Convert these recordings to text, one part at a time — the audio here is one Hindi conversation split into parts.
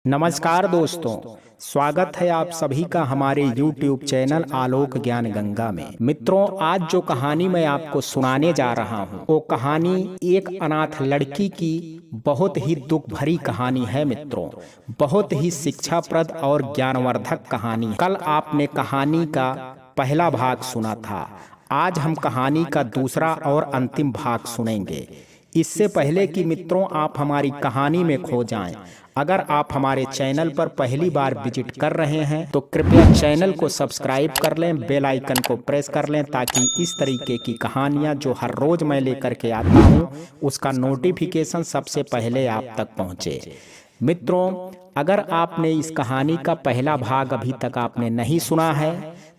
नमस्कार दोस्तों, स्वागत है आप सभी का हमारे YouTube चैनल आलोक ज्ञान गंगा में। मित्रों, आज जो कहानी मैं आपको सुनाने जा रहा हूँ वो कहानी एक अनाथ लड़की की बहुत ही दुख भरी कहानी है। मित्रों, बहुत ही शिक्षाप्रद और ज्ञानवर्धक कहानी है। कल आपने कहानी का पहला भाग सुना था, आज हम कहानी का दूसरा और अंतिम भाग सुनेंगे। इससे पहले कि मित्रों आप हमारी कहानी में खो जाएं, अगर आप हमारे चैनल पर पहली बार विजिट कर रहे हैं तो कृपया चैनल को सब्सक्राइब कर लें, बेल आइकन को प्रेस कर लें ताकि इस तरीके की कहानियां जो हर रोज मैं लेकर के आता हूं उसका नोटिफिकेशन सबसे पहले आप तक पहुंचे। मित्रों, अगर आपने इस कहानी का पहला भाग अभी तक आपने नहीं सुना है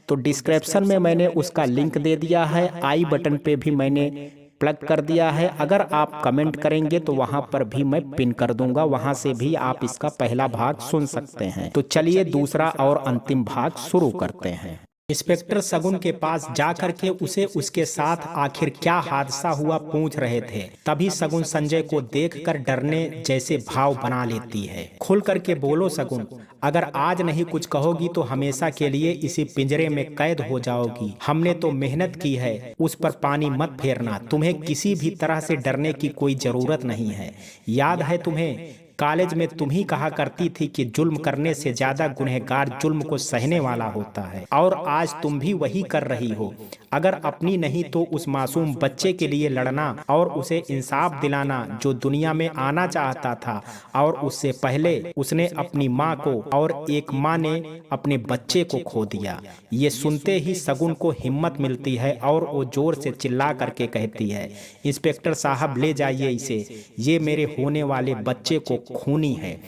तो डिस्क्रिप्शन में मैंने उसका लिंक दे दिया है, आई बटन पे भी मैंने प्लग कर दिया है। अगर आप कमेंट करेंगे तो वहां पर भी मैं पिन कर दूंगा, वहां से भी आप इसका पहला भाग सुन सकते हैं। तो चलिए दूसरा और अंतिम भाग शुरू करते हैं। इंस्पेक्टर शगुन के पास जा करके उसे उसके साथ आखिर क्या हादसा हुआ पूछ रहे थे। तभी शगुन संजय को देखकर डरने जैसे भाव बना लेती है। खुल करके बोलो शगुन, अगर आज नहीं कुछ कहोगी तो हमेशा के लिए इसी पिंजरे में कैद हो जाओगी। हमने तो मेहनत की है, उस पर पानी मत फेरना। तुम्हें किसी भी तरह से डरने की कोई जरूरत नहीं है। याद है तुम्हें, कॉलेज में तुम ही कहा करती थी कि जुल्म करने से ज्यादा गुनहगार जुल्म को सहने वाला होता है, और आज तुम भी वही कर रही हो। अगर अपनी नहीं तो उस मासूम बच्चे के लिए लड़ना और उसे इंसाफ दिलाना जो दुनिया में आना चाहता था, और उससे पहले उसने अपनी माँ को और एक माँ ने अपने बच्चे को खो दिया। ये सुनते ही शगुन को हिम्मत मिलती है और वो जोर से चिल्ला करके कहती है, इंस्पेक्टर साहब ले जाइए इसे, ये मेरे होने वाले बच्चे को खूनी है।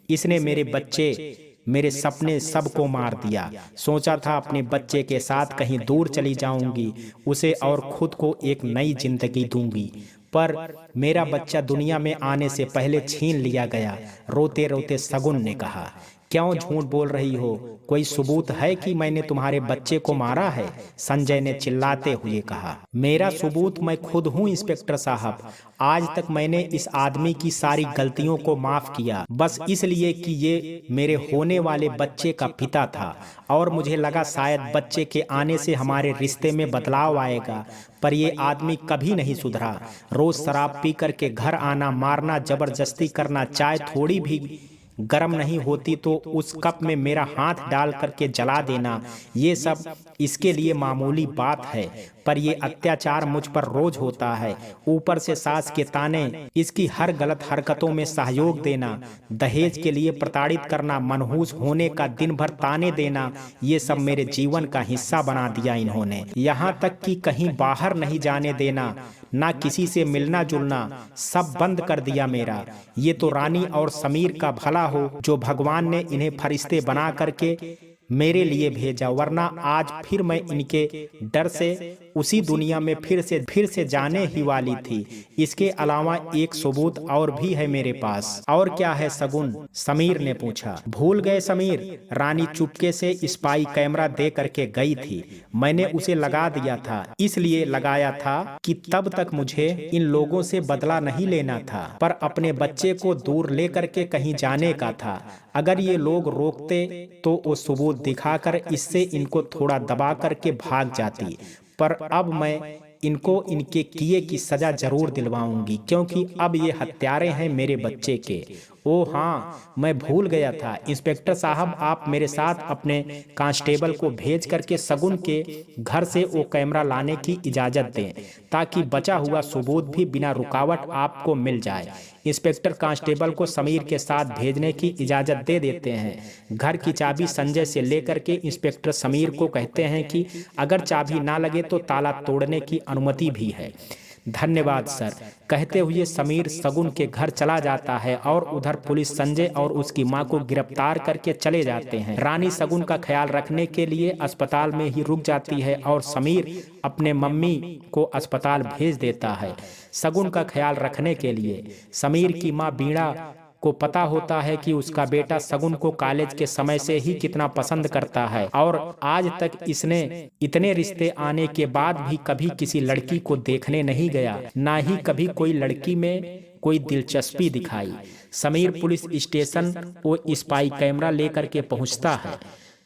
इसने मेरे बच्चे, मेरे सपने सबको मार दिया। सोचा था अपने बच्चे के साथ कहीं दूर चली जाऊंगी, उसे और खुद को एक नई जिंदगी दूंगी, पर मेरा बच्चा दुनिया में आने से पहले छीन लिया गया। रोते रोते शगुन ने कहा, क्यों झूठ बोल रही हो? कोई सबूत है कि मैंने तुम्हारे बच्चे को मारा है? संजय ने चिल्लाते हुए कहा, मेरा सबूत मैं खुद हूँ इंस्पेक्टर साहब। आज तक मैंने इस आदमी की सारी गलतियों को माफ किया, बस इसलिए कि ये मेरे होने वाले बच्चे का पिता था, और मुझे लगा शायद बच्चे के आने से हमारे रिश्ते में बदलाव आएगा। पर ये आदमी कभी नहीं सुधरा। रोज शराब पी करके घर आना, मारना, जबरदस्ती करना, चाय थोड़ी भी गर्म नहीं होती तो उस कप में मेरा हाथ डाल करके जला देना, ये सब इसके लिए मामूली बात है। पर ये अत्याचार मुझ पर रोज होता है। ऊपर से सास के ताने, इसकी हर गलत हरकतों में सहयोग देना, दहेज के लिए प्रताड़ित करना, मनहूस होने का दिन भर ताने देना, ये सब मेरे जीवन का हिस्सा बना दिया इन्होंने। यहाँ तक कि कहीं बाहर नहीं जाने देना, ना किसी से मिलना जुलना, सब बंद कर दिया मेरा। ये तो रानी और समीर का भला हो जो भगवान ने इन्हें फरिश्ते बना करके मेरे लिए भेजा, वरना आज फिर मैं इनके डर से उसी दुनिया में फिर से जाने ही वाली थी। इसके अलावा एक सबूत और भी है मेरे पास। और क्या है शगुन? समीर ने पूछा। भूल गए समीर? रानी चुपके से स्पाई कैमरा दे करके गई थी, मैंने उसे लगा दिया था। इसलिए लगाया था कि तब तक मुझे इन लोगों से बदला नहीं लेना था, पर अपने बच्चे को दूर ले करके कहीं जाने का था। अगर ये लोग रोकते तो वो सबूत दिखाकर इससे इनको थोड़ा दबा करके भाग जाती, पर अब मैं इनको इनके किए की सजा जरूर दिलवाऊंगी, क्योंकि अब ये हत्यारे हैं मेरे बच्चे के। ओ हाँ, मैं भूल गया था इंस्पेक्टर साहब, आप मेरे साथ अपने कांस्टेबल को भेज करके शगुन के घर से वो कैमरा लाने की इजाज़त दें, ताकि बचा हुआ सबूत भी बिना रुकावट आपको मिल जाए। इंस्पेक्टर कांस्टेबल को समीर के साथ भेजने की इजाज़त दे देते हैं। घर की चाबी संजय से लेकर के इंस्पेक्टर समीर को कहते हैं कि अगर चाबी ना लगे तो ताला तोड़ने की अनुमति भी है। धन्यवाद सर, कहते हुए समीर शगुन के घर चला जाता है और उधर पुलिस संजय और उसकी मां को गिरफ्तार करके चले जाते हैं। रानी शगुन का ख्याल रखने के लिए अस्पताल में ही रुक जाती है और समीर अपने मम्मी को अस्पताल भेज देता है शगुन का ख्याल रखने के लिए। समीर की मां बीणा को पता होता है कि उसका बेटा शगुन को कॉलेज के समय से ही कितना पसंद करता है, और आज तक इसने इतने रिश्ते आने के बाद भी कभी किसी लड़की को देखने नहीं गया, ना ही कभी कोई लड़की में कोई दिलचस्पी दिखाई। समीर पुलिस स्टेशन वो स्पाई कैमरा लेकर के पहुंचता है।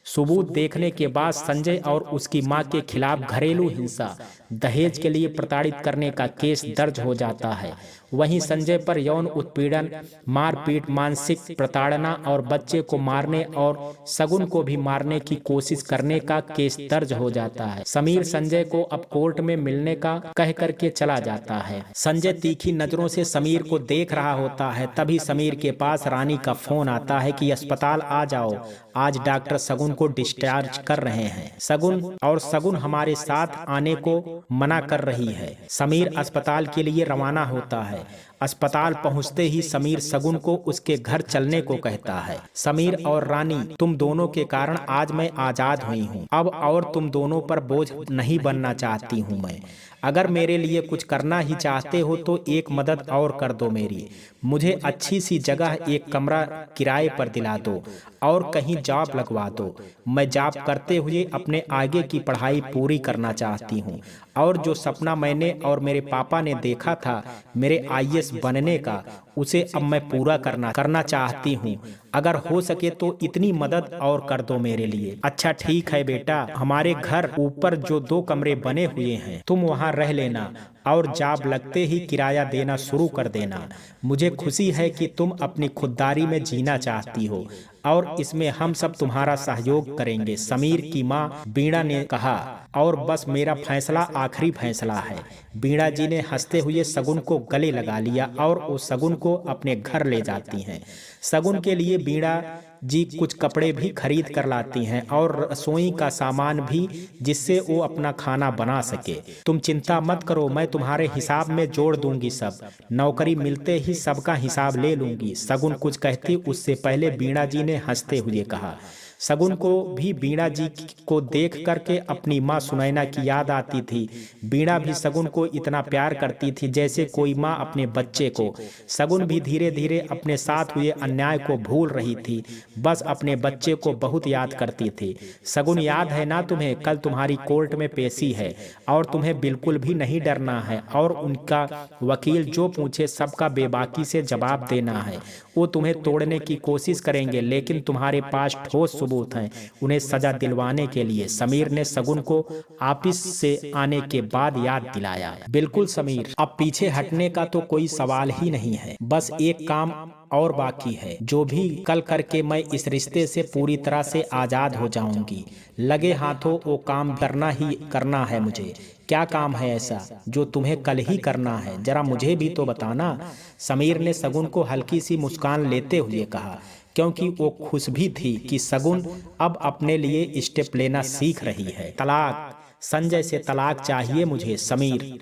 सबूत देखने के बाद संजय और उसकी मां के खिलाफ घरेलू हिंसा, दहेज के लिए प्रताड़ित करने का केस दर्ज हो जाता है। वहीं संजय पर यौन उत्पीड़न, मारपीट, मानसिक प्रताड़ना और बच्चे को मारने और सगुन को भी मारने की कोशिश करने का केस दर्ज हो जाता है। समीर संजय को अब कोर्ट में मिलने का कह करके चला जाता है। संजय तीखी नजरों से समीर को देख रहा होता है। तभी समीर के पास रानी का फोन आता है कि अस्पताल आ जाओ, आज डॉक्टर सगुन को डिस्चार्ज कर रहे हैं। सगुन हमारे साथ आने को मना कर रही है। समीर अस्पताल के लिए रवाना होता है। अस्पताल पहुंचते ही समीर सगुन को उसके घर चलने को कहता है। समीर और रानी, तुम दोनों के कारण आज मैं आजाद हुई हूँ। अब और तुम दोनों पर बोझ नहीं बनना चाहती हूँ मैं। अगर मेरे लिए कुछ करना ही चाहते हो तो एक मदद और कर दो मेरी। मुझे अच्छी सी जगह एक कमरा किराए पर दिला दो और कहीं जॉब लगवा दो। मैं जॉब करते हुए अपने आगे की पढ़ाई पूरी करना चाहती हूँ और जो सपना मैंने और मेरे पापा ने देखा था मेरे आईएएस बनने का, उसे अब मैं पूरा करना चाहती हूँ। अगर हो सके तो इतनी मदद और कर दो मेरे लिए। अच्छा ठीक है बेटा, हमारे घर ऊपर जो 2 कमरे बने हुए हैं तुम वहाँ रह लेना और जॉब लगते ही किराया देना शुरू कर देना। मुझे खुशी है कि तुम अपनी खुददारी में जीना चाहती हो और इसमें हम सब तुम्हारा सहयोग करेंगे, समीर की मां बीणा ने कहा। और बस मेरा फैसला आखिरी फैसला है। बीणा जी ने हंसते हुए सगुन को गले लगा लिया और वो सगुन को अपने घर ले जाती हैं। सगुन के लिए बीणा जी कुछ कपड़े भी खरीद कर लाती हैं और रसोई का सामान भी, जिससे वो अपना खाना बना सके। तुम चिंता मत करो, मैं तुम्हारे हिसाब में जोड़ दूंगी सब। नौकरी मिलते ही सबका हिसाब ले लूंगी। सगुन कुछ कहती उससे पहले बीणा जी ने हंसते हुए कहा। सगुन को भी बीणा जी को देख करके अपनी माँ सुनैना की याद आती थी। बीणा भी सगुन को इतना प्यार करती थी जैसे कोई माँ अपने बच्चे को। सगुन भी धीरे धीरे अपने साथ हुए अन्याय को भूल रही थी, बस अपने बच्चे को बहुत याद करती थी। सगुन, याद है ना तुम्हें, कल तुम्हारी कोर्ट में पेशी है और तुम्हें बिल्कुल भी नहीं डरना है और उनका वकील जो पूछे सबका बेबाकी से जवाब देना है। वो तुम्हें तोड़ने की कोशिश करेंगे लेकिन तुम्हारे पास ठोस सबूत हैं उन्हें सजा दिलवाने के लिए। समीर ने सगुन को ऑफिस से आने के बाद याद दिलाया। बिल्कुल समीर, अब पीछे हटने का तो कोई सवाल ही नहीं है। बस एक काम और बाकी है, जो भी कल करके मैं इस रिश्ते से पूरी तरह से आजाद हो जाऊंगी। लगे हाथों वो काम करना ही करना है मुझे। क्या काम है ऐसा जो तुम्हें कल ही करना है, जरा मुझे भी तो बताना। समीर ने सगुन को हल्की सी मुस्कान लेते हुए कहा, क्योंकि वो खुश भी थी कि सगुन अब अपने लिए स्टेप लेना सीख रही है। तलाक, संजय से तलाक चाहिए मुझे समीर।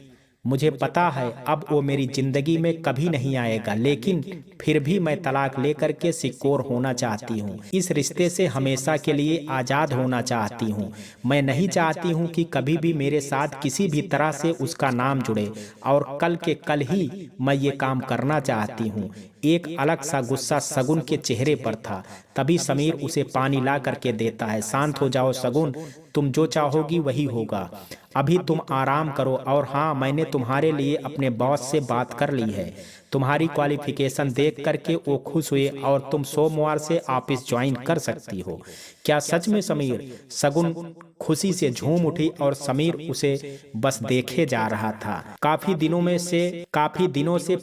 मुझे पता है अब वो मेरी जिंदगी में कभी नहीं आएगा, लेकिन फिर भी मैं तलाक लेकर के सिकोर होना चाहती हूँ। इस रिश्ते से हमेशा के लिए आजाद होना चाहती हूँ। मैं नहीं चाहती हूँ कि कभी भी मेरे साथ किसी भी तरह से उसका नाम जुड़े और कल के कल ही मैं ये काम करना चाहती हूँ। एक अलग सा गुस्सा सगुन के चेहरे पर था। तभी समीर उसे पानी ला करके देता है। शांत हो जाओ सगुन, तुम जो चाहोगी वही होगा। अभी तुम आराम करो। और हाँ, मैंने तुम्हारे लिए अपने बॉस से बात कर ली है। तुम्हारी क्वालिफिकेशन देख करके वो खुश हुए और तुम सोमवार से ऑफिस ज्वाइन कर सकती हो। क्या सच में समीर? सगुन खुशी से झूम उठी और समीर उसे बस देखे जा रहा था। काफी दिनों से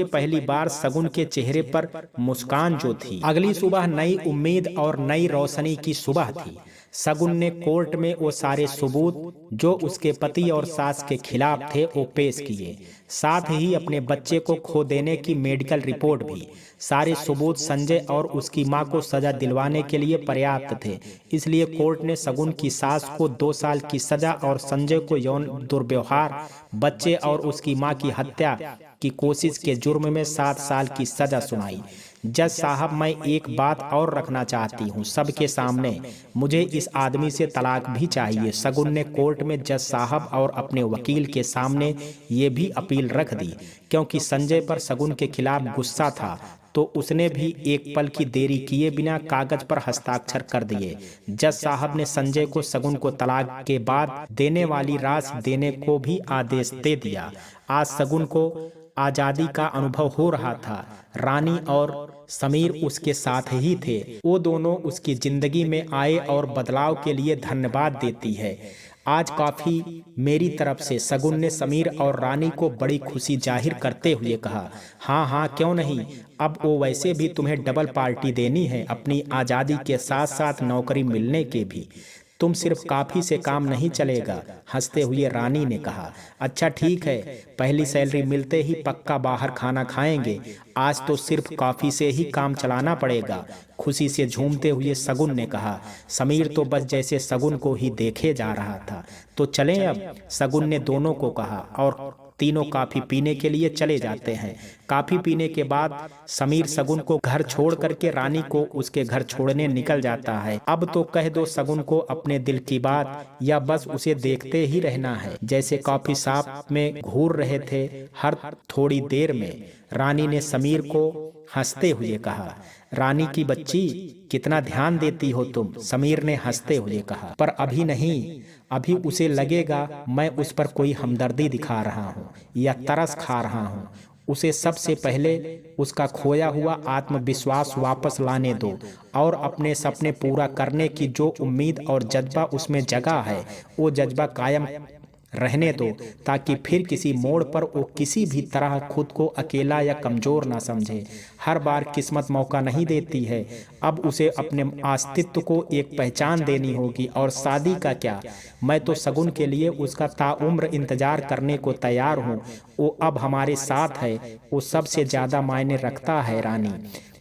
पहली बार सगुन के चेहरे पर मुस्कान जो थी। अगली सुबह नई उम्मीद और नई रोशनी की सुबह थी। सगुन ने कोर्ट में वो सारे सबूत जो उसके पति और सास के खिलाफ थे वो पेश किए, साथ ही अपने बच्चे को खो देने की मेडिकल रिपोर्ट भी। सारे सबूत संजय और उसकी मां को सजा दिलवाने के लिए पर्याप्त थे। इसलिए कोर्ट ने सगुन की सास को 2 साल की सजा और संजय को यौन दुर्व्यवहार, बच्चे और उसकी मां की हत्या की कोशिश के जुर्म में 7 साल की सजा सुनाई। जज साहब, मैं एक बात और रखना चाहती हूँ सबके सामने, मुझे इस आदमी से तलाक भी चाहिए। सगुन ने कोर्ट में जज साहब और अपने वकील के सामने ये भी अपील रख दी। क्योंकि संजय पर सगुन के खिलाफ गुस्सा था तो उसने भी एक पल की देरी किए बिना कागज पर हस्ताक्षर कर दिए। जज साहब ने संजय को सगुन को तलाक के बाद देने वाली राशि देने को भी आदेश दे दिया। आज सगुन को आजादी का अनुभव हो रहा था। रानी और समीर उसके साथ ही थे। वो दोनों उसकी जिंदगी में आए और बदलाव के लिए धन्यवाद देती है। आज काफी मेरी तरफ से, शगुन ने समीर और रानी को बड़ी खुशी जाहिर करते हुए कहा। हाँ हाँ, क्यों नहीं, अब वो वैसे भी तुम्हें डबल पार्टी देनी है, अपनी आज़ादी के साथ साथ नौकरी मिलने के भी। तुम सिर्फ काफी से काम नहीं चलेगा, हंसते हुए रानी ने कहा। अच्छा ठीक है, पहली सैलरी मिलते ही पक्का बाहर खाना खाएंगे। आज तो सिर्फ कॉफी से ही काम चलाना पड़ेगा, खुशी से झूमते हुए शगुन ने कहा। समीर तो बस जैसे शगुन को ही देखे जा रहा था। तो चलें अब, शगुन ने दोनों को कहा और तीनों काफी पीने के लिए चले जाते हैं। काफी पीने के बाद समीर शगुन को घर छोड़ करके रानी को उसके घर छोड़ने निकल जाता है। अब तो कह दो शगुन को अपने दिल की बात, या बस उसे देखते ही रहना है। जैसे कॉफी शॉप में घूर रहे थे हर थोड़ी देर में, रानी ने समीर को हंसते हुए कहा। रानी की बच्ची, कितना ध्यान देती हो तुम, समीर ने हंसते हुए कहा। पर अभी नहीं, अभी उसे लगेगा मैं उस पर कोई हमदर्दी दिखा रहा हूँ या तरस खा रहा हूँ। उसे सबसे पहले उसका खोया हुआ आत्मविश्वास वापस लाने दो और अपने सपने पूरा करने की जो उम्मीद और जज्बा उसमें जगा है, वो जज्बा कायम रहने दो, ताकि फिर किसी मोड़ पर वो किसी भी तरह खुद को अकेला या कमजोर ना समझे। हर बार किस्मत मौका नहीं देती है, अब उसे अपने अस्तित्व को एक पहचान देनी होगी। और शादी का क्या, मैं तो शगुन के लिए उसका ताउम्र इंतजार करने को तैयार हूँ। वो अब हमारे साथ है, वो सबसे ज्यादा मायने रखता है। रानी,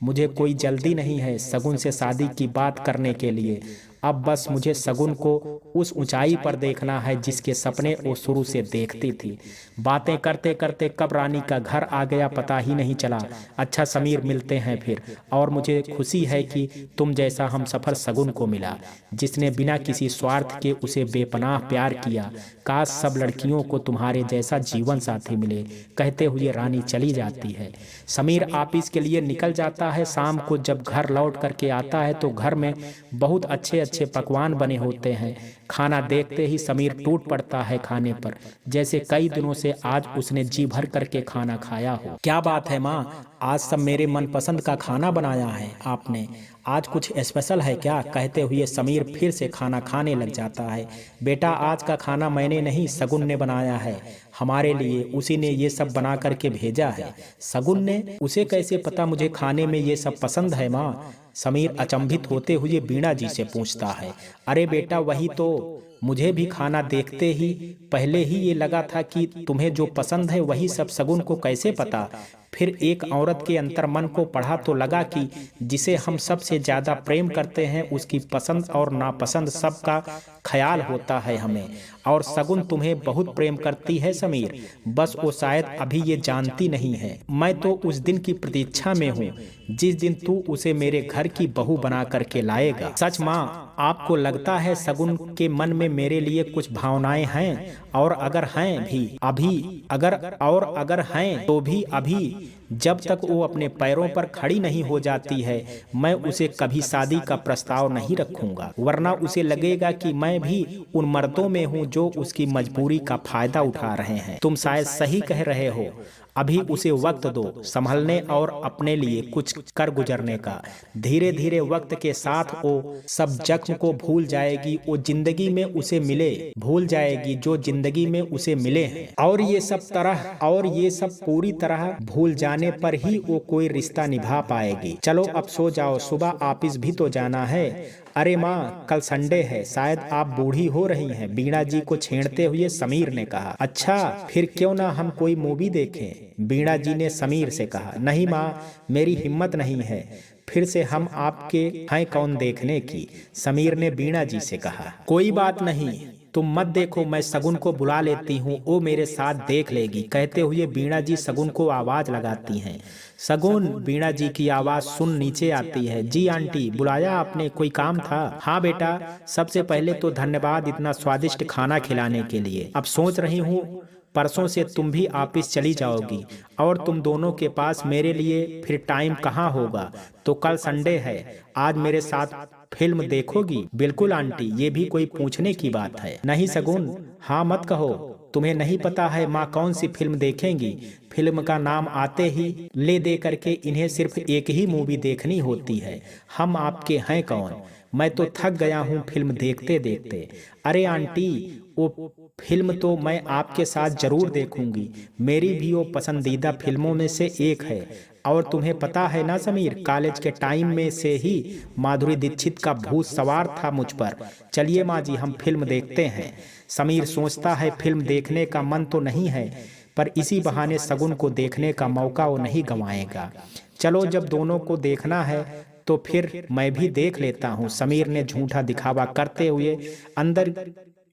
मुझे कोई जल्दी नहीं है शगुन से शादी की बात करने के लिए। अब बस मुझे शगुन को उस ऊंचाई पर देखना है जिसके सपने वो शुरू से देखती थी। बातें करते करते कब रानी का घर आ गया पता ही नहीं चला। अच्छा समीर, मिलते हैं फिर, और मुझे खुशी है कि तुम जैसा हम सफर शगुन को मिला, जिसने बिना किसी स्वार्थ के उसे बेपनाह प्यार किया। काश सब लड़कियों को तुम्हारे जैसा जीवन साथी मिले, कहते हुए रानी चली जाती है। समीर ऑफिस के लिए निकल जाता है। शाम को जब घर लौट करके आता है तो घर में बहुत अच्छे अच्छे पकवान बने होते हैं। खाना देखते ही समीर टूट पड़ता है खाने पर, जैसे कई दिनों से आज उसने जी भर करके खाना खाया हो। क्या बात है माँ, आज सब मेरे मनपसंद का खाना बनाया है आपने, आज कुछ स्पेशल है क्या, कहते हुए समीर फिर से खाना खाने लग जाता है। बेटा, आज का खाना मैंने नहीं, शगुन ने बनाया है हमारे लिए, उसी ने ये सब बना करके भेजा है। शगुन ने? उसे कैसे पता मुझे खाने में ये सब पसंद है माँ, समीर अचंभित होते हुए वीणा जी से पूछता है। अरे बेटा, वही तो, मुझे भी खाना देखते ही पहले ही ये लगा था कि तुम्हें जो पसंद है वही सब शगुन को कैसे पता। फिर एक औरत के अंतर्मन को पढ़ा तो लगा कि जिसे हम सबसे ज्यादा प्रेम करते हैं उसकी पसंद और नापसंद सबका ख्याल होता है हमें। और शगुन तुम्हें बहुत प्रेम करती है समीर, बस वो शायद अभी ये जानती नहीं है। मैं तो उस दिन की प्रतीक्षा में हूँ जिस दिन तू उसे मेरे घर की बहू बना करके लाएगा। सच माँ, आपको लगता है शगुन के मन में मेरे लिए कुछ भावनाएं हैं? और अगर हैं भी अभी, अगर हैं तो भी अभी, जब तक वो अपने पैरों पर खड़ी नहीं हो जाती है मैं उसे कभी शादी का प्रस्ताव नहीं रखूंगा, वरना उसे लगेगा कि मैं भी उन मर्दों में हूँ जो उसकी मजबूरी का फायदा उठा रहे हैं। तुम शायद सही कह रहे हो, अभी उसे वक्त दो संभलने और अपने लिए कुछ कर गुजरने का। धीरे धीरे वक्त के साथ वो सब जख्म को भूल जाएगी, वो जिंदगी में उसे मिले भूल जाएगी जो जिंदगी में उसे मिले हैं। और ये सब पूरी तरह भूल जाने पर ही वो कोई रिश्ता निभा पाएगी। चलो अब सो जाओ, सुबह ऑफिस भी तो जाना है। अरे माँ, कल संडे है, शायद आप बूढ़ी हो रही हैं, वीणा जी को छेड़ते हुए समीर ने कहा। अच्छा, फिर क्यों ना हम कोई मूवी देखें, वीणा जी ने समीर से कहा। नहीं माँ, मेरी हिम्मत नहीं है, फिर से हम आपके हैं कौन देखने की, समीर ने वीणा जी से कहा। कोई बात नहीं, तुम मत देखो, मैं शगुन को बुला लेती हूँ, वो मेरे साथ देख लेगी, कहते हुए वीणा जी शगुन को आवाज लगाती हैं। शगुन, वीणा जी की आवाज सुन नीचे आती है। जी आंटी, बुलाया आपने, कोई काम था? हाँ बेटा, सबसे पहले तो धन्यवाद इतना स्वादिष्ट खाना खिलाने के लिए। अब सोच रही हूँ परसों से तुम भी ऑफिस चली जाओगी और तुम दोनों के पास मेरे लिए फिर टाइम कहाँ होगा। तो कल संडे है, आज मेरे साथ फिल्म देखोगी? बिल्कुल आंटी, ये भी कोई पूछने की बात है? नहीं शगुन, हाँ मत कहो, तुम्हें नहीं पता है माँ कौन सी फिल्म देखेंगी? फिल्म का नाम आते ही ले दे करके इन्हें सिर्फ एक ही मूवी देखनी होती है। हम आपके हैं कौन? मैं तो थक गया हूँ फिल्म देखते देखते। अरे आंटी, वो फिल्म तो मैं आपके साथ जरूर देखूंगी, मेरी भी वो पसंदीदा फिल्मों में से एक है। और तुम्हें पता है ना समीर, कॉलेज के टाइम में से ही माधुरी दीक्षित का भूत सवार था मुझ पर। चलिए माँ जी, हम फिल्म देखते हैं। समीर सोचता है फिल्म देखने का मन तो नहीं है, पर इसी बहाने शगुन को देखने का मौका वो नहीं गंवाएगा। चलो, जब दोनों को देखना है तो फिर मैं भी देख लेता हूँ, समीर ने झूठा दिखावा करते हुए अंदर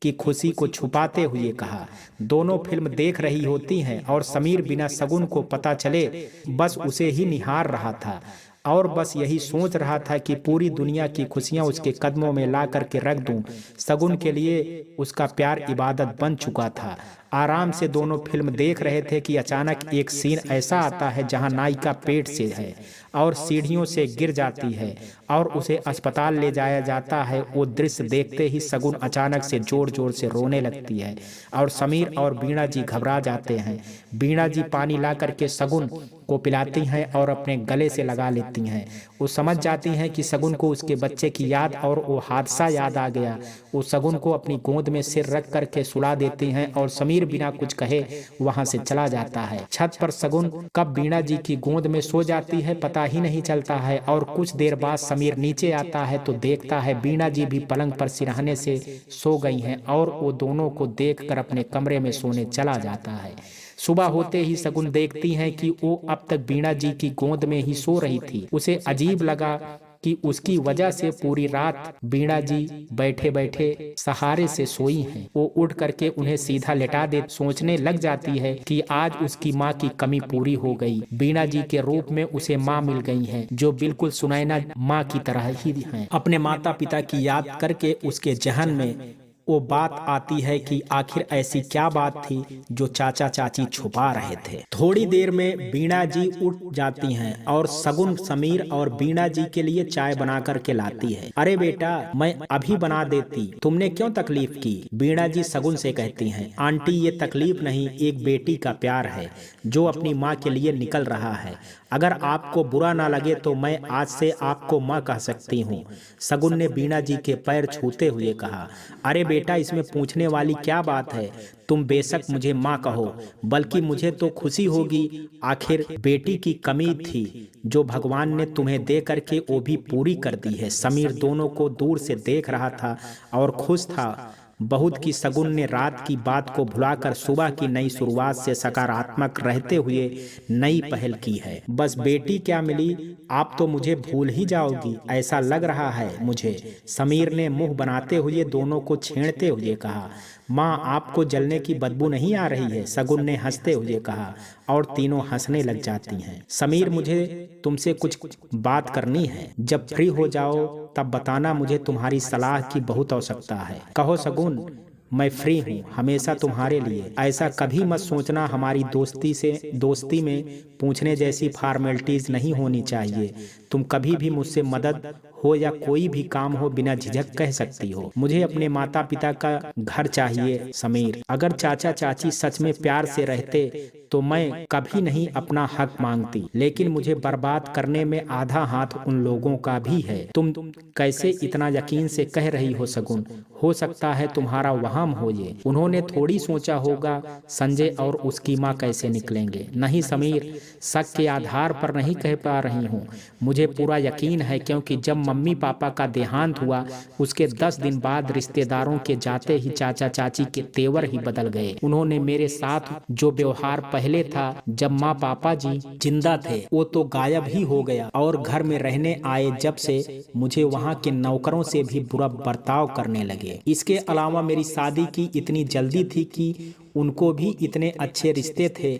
की खुशी को छुपाते हुए कहा। दोनों फिल्म देख रही होती हैं और समीर बिना शगुन को पता चले बस उसे ही निहार रहा था और बस यही सोच रहा था कि पूरी दुनिया की खुशियां उसके कदमों में ला करके रख दूं। शगुन के लिए उसका प्यार इबादत बन चुका था। आराम से दोनों फिल्म देख रहे थे कि अचानक एक सीन ऐसा आता है जहां नायिका पेट से है और सीढ़ियों से गिर जाती है और उसे अस्पताल ले जाया जाता है। वो दृश्य देखते ही शगुन अचानक से जोर जोर से रोने लगती है और समीर और बीणा जी घबरा जाते हैं। बीणा जी पानी ला करके शगुन को पिलाती हैं और अपने गले से लगा लेती हैं। वो समझ जाती हैं कि शगुन को उसके बच्चे की याद और वो हादसा याद आ गया। वो शगुन को अपनी गोद में सिर रख करके सुला देती हैं और समीर बिना कुछ कहे वहां से चला जाता है। छत पर शगुन कब बीणा जी की गोद में सो जाती है पता ही नहीं चलता है और कुछ देर बाद समीर नीचे आता है तो देखता है बीणा जी भी पलंग पर सिरहाने से सो गई हैं और वो दोनों को देखकर अपने कमरे में सोने चला जाता है। सुबह होते ही शगुन देखती हैं कि वो अब तक बीणा जी की गोद में ही सो रही थी। उसे अजीब लगा कि उसकी वजह से पूरी रात बीणा जी बैठे बैठे सहारे से सोई हैं। वो उठ करके उन्हें सीधा लेटा दे सोचने लग जाती है कि आज उसकी माँ की कमी पूरी हो गई। बीणा जी के रूप में उसे माँ मिल गई है जो बिल्कुल सुनैना माँ की तरह ही है। अपने माता पिता की याद करके उसके जहन में वो बात आती है कि आखिर ऐसी क्या बात थी जो चाचा चाची छुपा रहे थे। थोड़ी देर में बीणा जी उठ जाती हैं और शगुन समीर और बीणा जी के लिए चाय बना करके लाती है। अरे बेटा, मैं अभी बना देती, तुमने क्यों तकलीफ की? बीणा जी शगुन से कहती हैं। आंटी, ये तकलीफ नहीं, एक बेटी का प्यार है जो अपनी माँ के लिए निकल रहा है। अगर आपको बुरा ना लगे तो मैं आज से आपको माँ कह सकती हूँ, शगुन ने बीणा जी के पैर छूते हुए कहा। अरे बेटा, इसमें पूछने वाली क्या बात है? तुम बेशक मुझे माँ कहो, बल्कि मुझे तो खुशी होगी। आखिर बेटी की कमी थी जो भगवान ने तुम्हें दे करके वो भी पूरी कर दी है। समीर दोनों को दूर से देख रहा था और खुश था बहुत कि शगुन ने रात की बात को भुलाकर सुबह की नई शुरुआत से सकारात्मक रहते हुए नई पहल की है। बस बेटी क्या मिली, आप तो मुझे भूल ही जाओगी ऐसा लग रहा है मुझे, समीर ने मुंह बनाते हुए दोनों को छेड़ते हुए कहा। माँ, आपको जलने की बदबू नहीं आ रही है? शगुन ने हंसते हुए कहा और तीनों हंसने लग जाती हैं। समीर, मुझे तुमसे कुछ बात करनी है, जब फ्री हो जाओ तब बताना, मुझे तुम्हारी सलाह की बहुत आवश्यकता है। कहो शगुन, मैं फ्री हूँ हमेशा तुम्हारे लिए। ऐसा कभी मत सोचना, हमारी दोस्ती में पूछने जैसी फॉर्मेलिटीज नहीं होनी चाहिए। तुम कभी भी मुझसे मदद हो या कोई भी काम हो बिना झिझक कह सकती हो। मुझे अपने माता पिता का घर चाहिए समीर। अगर चाचा चाची सच में प्यार से रहते तो मैं कभी नहीं अपना हक मांगती, लेकिन मुझे बर्बाद करने में आधा हाथ उन लोगों का भी है। तुम कैसे इतना यकीन से कह रही हो शगुन? हो सकता है तुम्हारा वहम हो ये। उन्होंने थोड़ी सोचा होगा संजय और उसकी माँ कैसे निकलेंगे। नहीं समीर, शक के आधार पर नहीं कह पा रही हूँ, मुझे पूरा यकीन है, क्योंकि जब मम्मी पापा का देहांत हुआ उसके 10 दिन बाद रिश्तेदारों के जाते ही चाचा चाची के तेवर ही बदल गए। उन्होंने मेरे साथ जो व्यवहार पहले था जब माँ पापा जी जिंदा थे वो तो गायब ही हो गया, और घर में रहने आए जब से मुझे वहाँ के नौकरों से भी बुरा बर्ताव करने लगे। इसके अलावा मेरी शादी की इतनी जल्दी थी कि उनको भी इतने अच्छे रिश्ते थे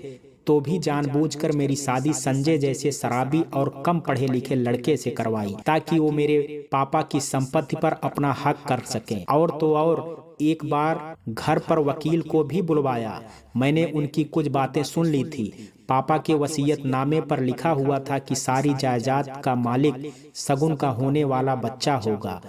तो भी जानबूझकर मेरी शादी संजय जैसे शराबी और कम पढ़े लिखे लड़के से करवाई ताकि वो मेरे पापा की संपत्ति पर अपना हक कर सकें। और तो और एक बार घर पर वकील को भी बुलवाया। मैंने उनकी कुछ बातें सुन ली थी। पापा के वसीयत नामे पर लिखा हुआ था कि सारी जायदाद का मालिक शगुन का होने वाला बच्चा होगा।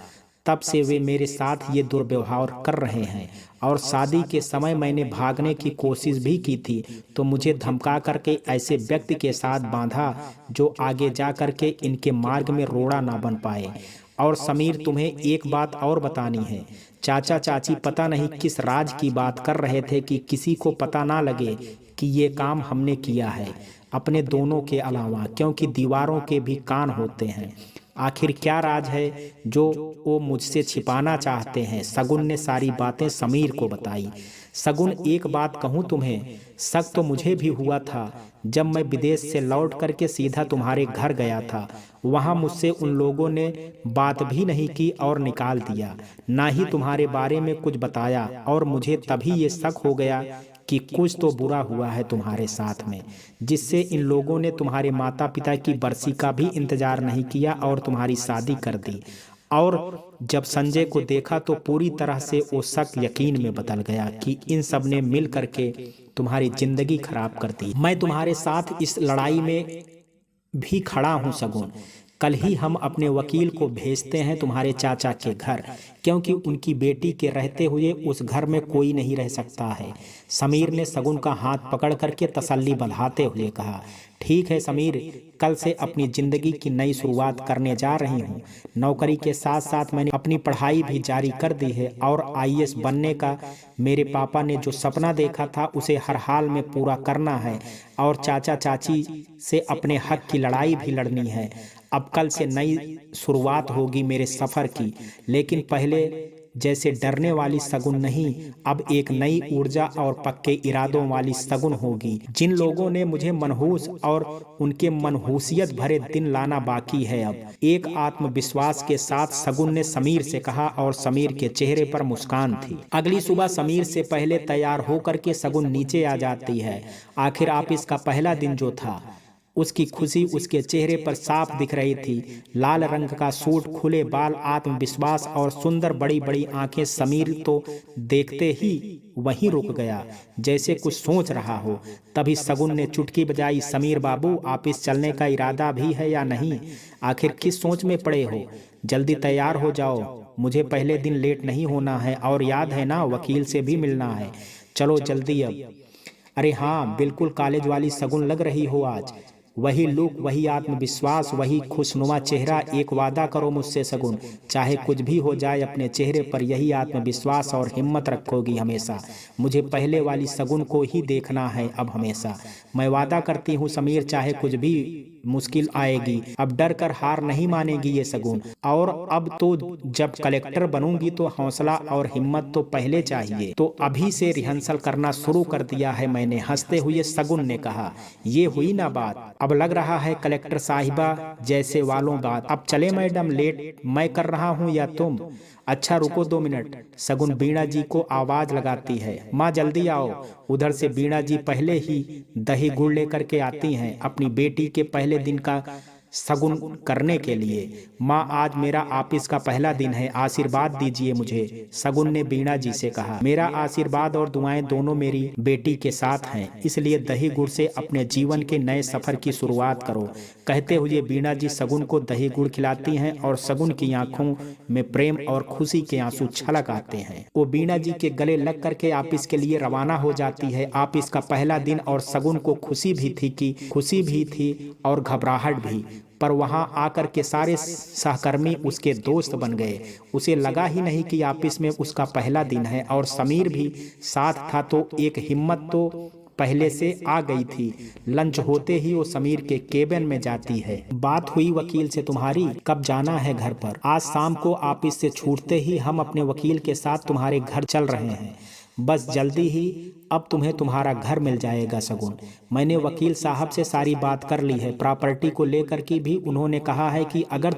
तब से वे मेरे साथ ये दुर्व्यवहार कर रहे हैं। और शादी के समय मैंने भागने की कोशिश भी की थी, तो मुझे धमका करके ऐसे व्यक्ति के साथ बांधा जो आगे जा करके इनके मार्ग में रोड़ा ना बन पाए। और समीर, तुम्हें एक बात और बतानी है। चाचा चाची पता नहीं किस राज की बात कर रहे थे कि किसी को पता ना लगे कि ये काम हमने किया है, अपने दोनों के अलावा, क्योंकि दीवारों के भी कान होते हैं। आखिर क्या राज है जो वो मुझसे छिपाना चाहते हैं? शगुन ने सारी बातें समीर को बताई। शगुन, एक बात कहूँ तुम्हें, शक तो मुझे भी हुआ था जब मैं विदेश से लौट करके सीधा तुम्हारे घर गया था। वहाँ मुझसे उन लोगों ने बात भी नहीं की और निकाल दिया, ना ही तुम्हारे बारे में कुछ बताया। और मुझे तभी ये शक हो गया कि कुछ तो बुरा हुआ है तुम्हारे साथ में, जिससे इन लोगों ने तुम्हारे माता पिता की बरसी का भी इंतजार नहीं किया और तुम्हारी शादी कर दी। और जब संजय को देखा तो पूरी तरह से वो शक यकीन में बदल गया कि इन सब ने मिल करके तुम्हारी जिंदगी खराब कर दी। मैं तुम्हारे साथ इस लड़ाई में भी खड़ा हूँ शगुन। कल ही हम अपने वकील को भेजते हैं तुम्हारे चाचा के घर, क्योंकि उनकी बेटी के रहते हुए उस घर में कोई नहीं रह सकता है। समीर ने शगुन का हाथ पकड़ करके तसल्ली बंधाते हुए कहा, ठीक है समीर, कल से अपनी जिंदगी की नई शुरुआत करने जा रही हूँ। नौकरी के साथ साथ मैंने अपनी पढ़ाई भी जारी कर दी है और आईएएस बनने का मेरे पापा ने जो सपना देखा था उसे हर हाल में पूरा करना है और चाचा चाची से अपने हक की लड़ाई भी लड़नी है। अब कल से नई शुरुआत होगी मेरे सफ़र की, लेकिन पहले जैसे डरने वाली शगुन नहीं, अब एक नई ऊर्जा और पक्के इरादों वाली शगुन होगी। जिन लोगों ने मुझे मनहूस और उनके मनहूसियत भरे दिन लाना बाकी है। अब एक आत्मविश्वास के साथ शगुन ने समीर से कहा और समीर के चेहरे पर मुस्कान थी। अगली सुबह समीर से पहले तैयार होकर के शगुन नीचे आ जाती है। आखिर ऑफिस का पहला दिन जो था, उसकी खुशी उसके चेहरे पर साफ दिख रही थी। लाल रंग का सूट, खुले बाल, आत्मविश्वास और सुंदर बड़ी बड़ी आंखें। समीर तो देखते ही वहीं रुक गया, जैसे कुछ सोच रहा हो। तभी शगुन ने चुटकी बजाई, समीर बाबू, ऑफिस चलने का इरादा भी है या नहीं? आखिर किस सोच में पड़े हो? जल्दी तैयार हो जाओ, मुझे पहले दिन लेट नहीं होना है। और याद है ना, वकील से भी मिलना है। चलो जल्दी अब। अरे हाँ, बिल्कुल कॉलेज वाली शगुन लग रही हो आज। वही लुक, वही आत्मविश्वास, वही खुशनुमा चेहरा। एक वादा करो मुझसे शगुन, चाहे कुछ भी हो जाए अपने चेहरे पर यही आत्मविश्वास और हिम्मत रखोगी हमेशा। मुझे पहले वाली शगुन को ही देखना है अब हमेशा। मैं वादा करती हूँ समीर, चाहे कुछ भी मुश्किल आएगी, अब डर कर हार नहीं मानेगी ये शगुन। और अब तो जब कलेक्टर बनूंगी तो हौसला और हिम्मत तो पहले चाहिए। तो अभी से रिहर्सल करना शुरू कर दिया है मैंने, हंसते हुए शगुन ने कहा। ये हुई ना बात, अब लग रहा है कलेक्टर साहिबा जैसे वालों बात। अब चले मैडम, लेट मैं कर रहा हूँ या तुम? अच्छा रुको 2 मिनट। शगुन बीणा जी को आवाज लगाती है, माँ जल्दी आओ। उधर से बीणा जी पहले ही दही गुड़ लेकर के आती हैं अपनी बेटी के पहले दिन का शगुन करने के लिए। माँ, आज मेरा ऑफिस का पहला दिन है, आशीर्वाद दीजिए मुझे, शगुन ने बीणा जी से कहा। मेरा आशीर्वाद और दुआएं दोनों मेरी बेटी के साथ हैं, इसलिए दही गुड़ से अपने जीवन के नए सफर की शुरुआत करो। कहते हुए बीणा जी शगुन को दही गुड़ खिलाती हैं और शगुन की आंखों में प्रेम और खुशी के आंसू छलक आते हैं। वो बीणा जी के गले लग करके ऑफिस के लिए रवाना हो जाती है। ऑफिस का पहला दिन और शगुन को खुशी भी थी और घबराहट भी। पर वहां आकर के सारे सहकर्मी उसके दोस्त बन गए। उसे लगा ही नहीं कि ऑफिस में उसका पहला दिन है और समीर भी साथ था, तो एक हिम्मत तो पहले से आ गई थी। लंच होते ही वो समीर के केबिन में जाती है। बात हुई वकील से तुम्हारी, कब जाना है घर पर? आज शाम को ऑफिस से छूटते ही हम अपने वकील के साथ तुम्हारे घर चल रहे हैं, बस जल्दी ही अब तुम्हें तुम्हारा घर मिल जाएगा शगुन। मैंने वकील साहब से सारी बात कर ली है, प्रॉपर्टी को लेकर के भी उन्होंने कहा है कि अगर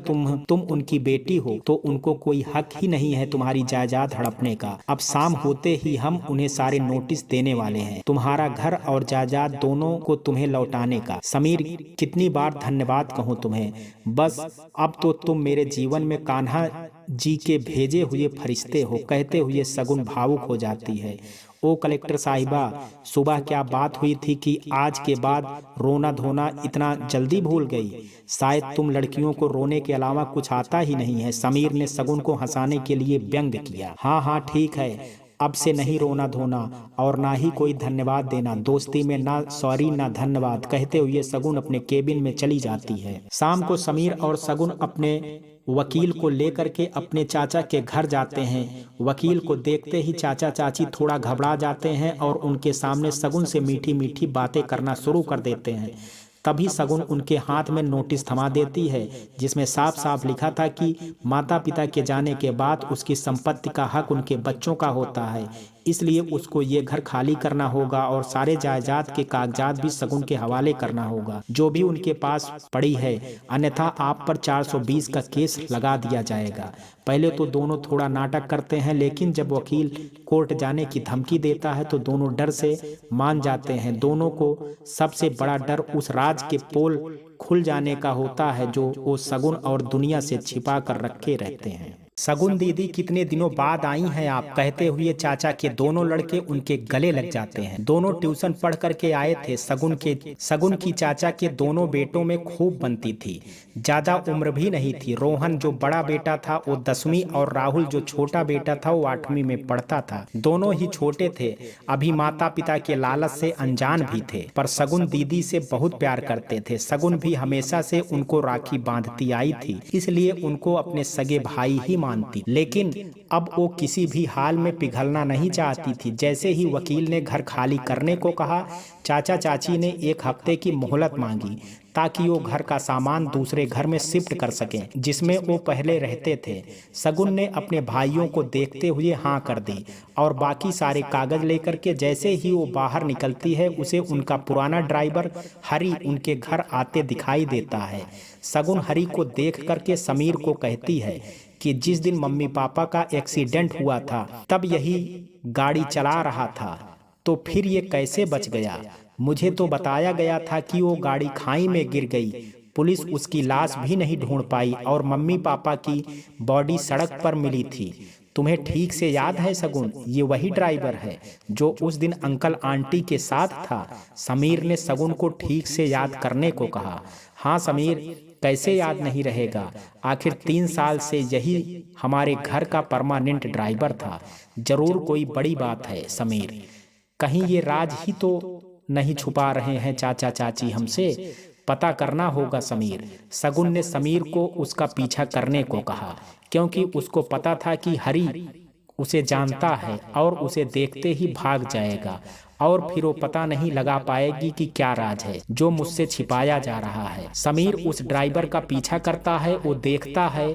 तुम उनकी बेटी हो तो उनको कोई हक ही नहीं है तुम्हारी जायदाद हड़पने का। अब शाम होते ही हम उन्हें सारे नोटिस देने वाले हैं, तुम्हारा घर और जायदाद दोनों को तुम्हें लौटाने का। समीर, कितनी बार धन्यवाद कहूँ तुम्हें, बस अब तो तुम मेरे जीवन में कान्हा जी के भेजे हुए फरिश्ते हो। कहते हुए शगुन भावुक हो जाती है। ओ कलेक्टर साहिबा, सुबह क्या बात हुई थी कि आज के बाद रोना धोना इतना जल्दी भूल गई? शायद तुम लड़कियों को रोने के अलावा कुछ आता ही नहीं है। समीर ने शगुन को हंसाने के लिए व्यंग किया। हाँ हाँ ठीक है, अब से नहीं रोना धोना और ना ही कोई धन्यवाद देना। दोस्ती में ना सॉरी ना धन्यवाद, कहते हुए शगुन अपने केबिन में चली जाती है। शाम को समीर और शगुन अपने वकील को लेकर के अपने चाचा के घर जाते हैं। वकील को देखते ही चाचा चाची थोड़ा घबरा जाते हैं और उनके सामने शगुन से मीठी मीठी बातें करना शुरू कर देते हैं। तभी शगुन उनके हाथ में नोटिस थमा देती है, जिसमें साफ साफ लिखा था कि माता पिता के जाने के बाद उसकी संपत्ति का हक उनके बच्चों का होता है, इसलिए उसको ये घर खाली करना होगा और सारे जायदाद के कागजात भी शगुन के हवाले करना होगा, जो भी उनके पास पड़ी है, अन्यथा आप पर 420 का केस लगा दिया जाएगा। पहले तो दोनों थोड़ा नाटक करते हैं, लेकिन जब वकील कोर्ट जाने की धमकी देता है तो दोनों डर से मान जाते हैं। दोनों को सबसे बड़ा डर उस राज के पोल खुल जाने का होता है जो वो शगुन और दुनिया से छिपा कर रखे रहते हैं। शगुन दीदी कितने दिनों बाद आई हैं आप, कहते हुए चाचा के दोनों लड़के उनके गले लग जाते हैं। दोनों ट्यूशन पढ़ करके आए थे। शगुन की चाचा के दोनों बेटों में खूब बनती थी, ज्यादा उम्र भी नहीं थी। रोहन जो बड़ा बेटा था वो 10वीं और राहुल जो छोटा बेटा था वो 8वीं में पढ़ता था। दोनों ही छोटे थे, अभी माता पिता के लालच से अनजान भी थे, पर शगुन दीदी से बहुत प्यार करते थे। शगुन भी हमेशा से उनको राखी बांधती आई थी, इसलिए उनको अपने सगे भाई ही मानती। लेकिन अब वो किसी भी हाल में पिघलना नहीं चाहती थी। जैसे ही वकील ने घर खाली करने को कहा, चाचा चाची ने 1 हफ्ते की मोहलत मांगी ताकि वो घर का सामान दूसरे घर में शिफ्ट कर सकें जिसमें वो पहले रहते थे। शगुन ने अपने भाइयों को देखते हुए हाँ कर दी और बाकी सारे कागज लेकर के जैसे ही वो बाहर निकलती है, उसे उनका पुराना ड्राइवर हरी उनके घर आते दिखाई देता है। शगुन हरी को देख करके समीर को कहती है कि जिस दिन मम्मी पापा का एक्सीडेंट हुआ था तब यही गाड़ी चला रहा था, तो फिर ये कैसे बच गया? मुझे तो बताया गया था कि वो गाड़ी खाई में गिर गई। पुलिस उसकी लाश भी नहीं ढूंढ पाई और मम्मी पापा की बॉडी सड़क पर मिली थी। तुम्हें ठीक से याद है शगुन, ये वही ड्राइवर है जो उस दिन अंकल आंटी के साथ था। समीर ने शगुन को ठीक से याद करने को कहा। हाँ समीर, कैसे याद नहीं रहेगा, आखिर 3 साल से यही हमारे घर का परमानेंट ड्राइवर था। जरूर कोई बड़ी बात है समीर, कहीं ये राज ही तो नहीं छुपा रहे हैं चाचा चाची हमसे? पता करना होगा समीर। शगुन ने समीर को उसका पीछा करने को कहा, क्योंकि उसको पता था कि हरी उसे जानता है और उसे देखते ही भाग जाएगा और फिर वो पता नहीं लगा पाएगी कि क्या राज है जो मुझसे छिपाया जा रहा है। समीर उस ड्राइवर का पीछा करता है, वो देखता है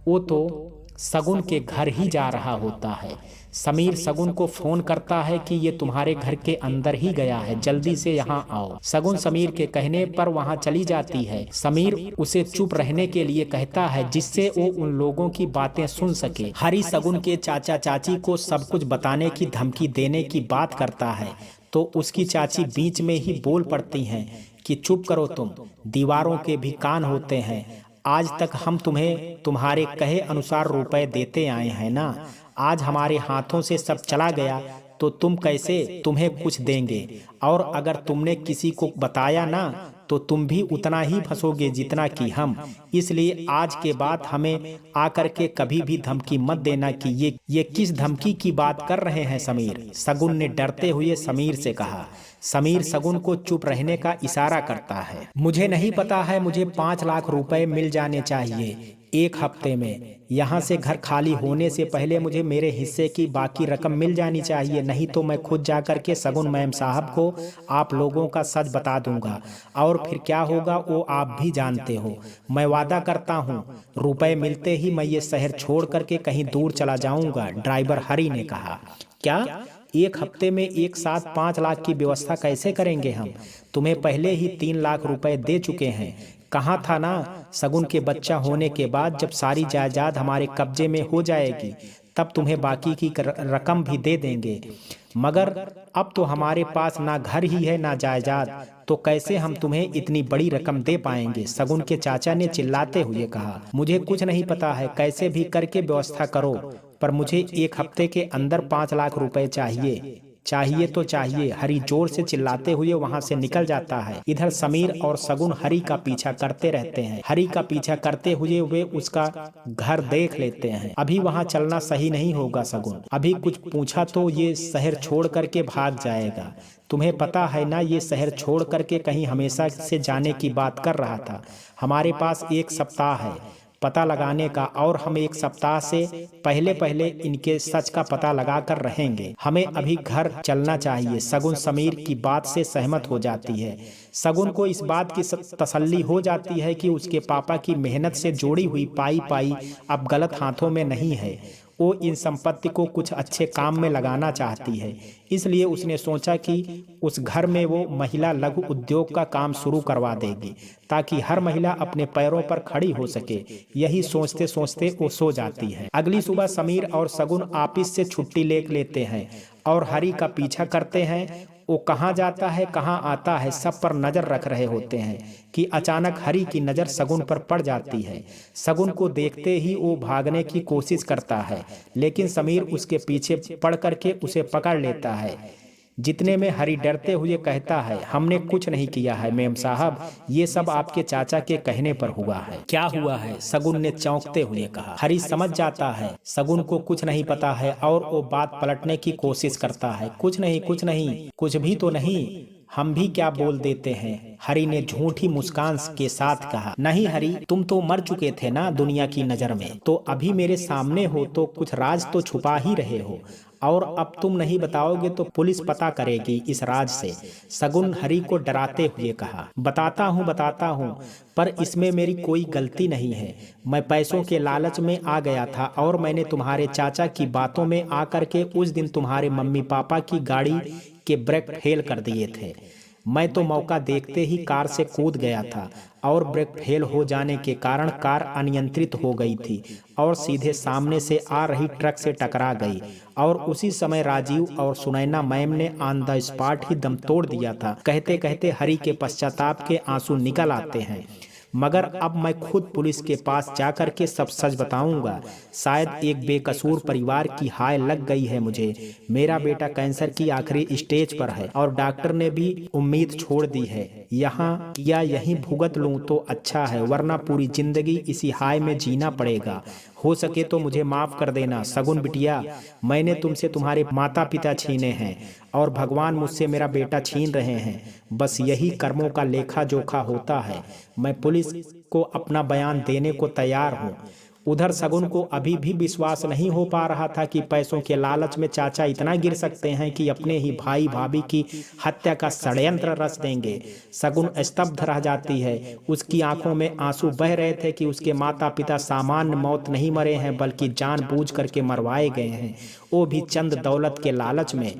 वो तो शगुन के घर ही जा रहा होता है। समीर शगुन को फोन करता है कि ये तुम्हारे घर के अंदर ही गया है, जल्दी से यहाँ आओ। शगुन समीर के कहने पर वहाँ चली जाती है। समीर उसे चुप रहने के लिए कहता है जिससे वो उन लोगों की बातें सुन सके। हरी शगुन के चाचा चाची को सब कुछ बताने की धमकी देने की बात करता है तो उसकी चाची बीच में ही बोल पड़ती हैं कि चुप करो तुम, दीवारों के भी कान होते हैं। आज तक हम तुम्हें तुम्हारे कहे अनुसार रुपए देते आए हैं ना, आज हमारे हाथों से सब चला गया तो तुम कैसे तुम्हें कुछ देंगे? और अगर तुमने किसी को बताया ना तो तुम भी उतना ही फंसोगे जितना कि हम। इसलिए आज के बाद हमें आकर के कभी भी धमकी मत देना कि ये किस धमकी की बात कर रहे हैं समीर? शगुन ने डरते हुए समीर से कहा। समीर शगुन को चुप रहने का इशारा करता है। मुझे नहीं पता है, मुझे 5 लाख रुपए मिल जाने चाहिए 1 हफ्ते में। यहाँ से घर खाली होने से पहले मुझे मेरे हिस्से की बाकी रकम मिल जानी चाहिए, नहीं तो मैं खुद जाकर के शगुन मैम साहब को आप लोगों का सच बता दूंगा और फिर क्या होगा वो आप भी जानते हो। मैं वादा करता हूँ रुपए मिलते ही मैं ये शहर छोड़ करके कहीं दूर चला जाऊंगा, ड्राइवर हरी ने कहा। क्या 1 हफ्ते में एक साथ 5 लाख की व्यवस्था कैसे करेंगे हम? तुम्हें पहले ही 3 लाख रुपए दे चुके हैं। कहा था ना, शगुन के बच्चा होने के बाद जब सारी जायदाद हमारे कब्जे में हो जाएगी तब तुम्हें बाकी की रकम भी दे देंगे। मगर अब तो हमारे पास ना घर ही है ना जायदाद, तो कैसे हम तुम्हें इतनी बड़ी रकम दे पाएंगे? शगुन के चाचा ने चिल्लाते हुए कहा। मुझे कुछ नहीं पता है, कैसे भी करके व्यवस्था करो, पर मुझे 1 हफ्ते के अंदर 5 लाख रुपए चाहिए। चाहिए तो चाहिए। हरी जोर से चिल्लाते हुए वहां से निकल जाता है। इधर समीर और सगुन हरी का पीछा करते रहते हैं। हरी का पीछा करते हुए वे उसका घर देख लेते हैं। अभी वहां चलना सही नहीं होगा सगुन, अभी कुछ पूछा तो ये शहर छोड़ करके भाग जाएगा। तुम्हें पता है ना, ये शहर छोड़ करके कहीं हमेशा से जाने की बात कर रहा था। हमारे पास 1 सप्ताह है पता लगाने का, और हम 1 सप्ताह से पहले पहले इनके सच का पता लगा कर रहेंगे। हमें अभी घर चलना चाहिए। सगुन समीर की बात से सहमत हो जाती है। सगुन को इस बात की तसल्ली हो जाती है कि उसके पापा की मेहनत से जोड़ी हुई पाई पाई अब गलत हाथों में नहीं है। वो इन संपत्ति को कुछ अच्छे काम में लगाना चाहती है। इसलिए उसने सोचा कि उस घर में वो महिला लघु उद्योग का काम शुरू करवा देगी, ताकि हर महिला अपने पैरों पर खड़ी हो सके। यही सोचते सोचते वो सो जाती है। अगली सुबह समीर और सगुन ऑफिस से छुट्टी लेते हैं और हरी का पीछा करते हैं। वो कहाँ जाता है, कहाँ आता है, सब पर नजर रख रहे होते हैं कि अचानक हरी की नजर सगुन पर पड़ जाती है। सगुन को देखते ही वो भागने की कोशिश करता है, लेकिन समीर उसके पीछे पड़ करके उसे पकड़ लेता है। जितने में हरी डरते हुए कहता है, हमने कुछ नहीं किया है मेम साहब, ये सब आपके चाचा के कहने पर हुआ है। क्या हुआ है? सगुन ने चौंकते हुए कहा। हरी समझ जाता है सगुन को कुछ नहीं पता है और वो बात पलटने की कोशिश करता है। कुछ नहीं, कुछ नहीं, कुछ भी तो नहीं, हम भी क्या बोल देते हैं। हरी ने झूठी मुस्कान के साथ कहा। नहीं हरी, तुम तो मर चुके थे ना दुनिया की नजर में, तो अभी मेरे सामने हो तो कुछ राज तो छुपा ही रहे हो, और अब तुम नहीं बताओगे तो पुलिस पता करेगी इस राज से। सगुन हरी को डराते हुए कहा। बताता हूँ, पर इसमें मेरी कोई गलती नहीं है। मैं पैसों के लालच में आ गया था और मैंने तुम्हारे चाचा की बातों में आकर के उस दिन तुम्हारे मम्मी पापा की गाड़ी के ब्रेक फेल कर दिए थे। मैं तो मौका देखते ही कार से कूद गया था और ब्रेक फेल हो जाने के कारण कार अनियंत्रित हो गई थी और सीधे सामने से आ रही ट्रक से टकरा गई, और उसी समय राजीव और सुनैना मैम ने ऑन द स्पॉट ही दम तोड़ दिया था। कहते कहते हरी के पश्चाताप के आंसू निकल आते हैं। मगर अब मैं खुद पुलिस के पास जाकर के सब सच बताऊंगा। शायद एक बेकसूर परिवार की हाय लग गई है मुझे। मेरा बेटा कैंसर की आखिरी स्टेज पर है और डॉक्टर ने भी उम्मीद छोड़ दी है। यहाँ या यहीं भुगत लूं तो अच्छा है, वरना पूरी जिंदगी इसी हाय में जीना पड़ेगा। हो सके तो मुझे माफ कर देना सगुन बिटिया। मैंने तुमसे तुम्हारे माता पिता छीने हैं और भगवान मुझसे मेरा बेटा छीन रहे हैं। बस यही कर्मों का लेखा जोखा होता है। मैं पुलिस को अपना बयान देने को तैयार हूँ। उधर सगुन को अभी भी विश्वास नहीं हो पा रहा था कि पैसों के लालच में चाचा इतना गिर सकते हैं कि अपने ही भाई भाभी की हत्या का षड्यंत्र रच देंगे। सगुन स्तब्ध रह जाती है। उसकी आंखों में आंसू बह रहे थे कि उसके माता पिता सामान्य मौत नहीं मरे हैं, बल्कि जानबूझ करके मरवाए गए हैं, वो भी चंद दौलत के लालच में।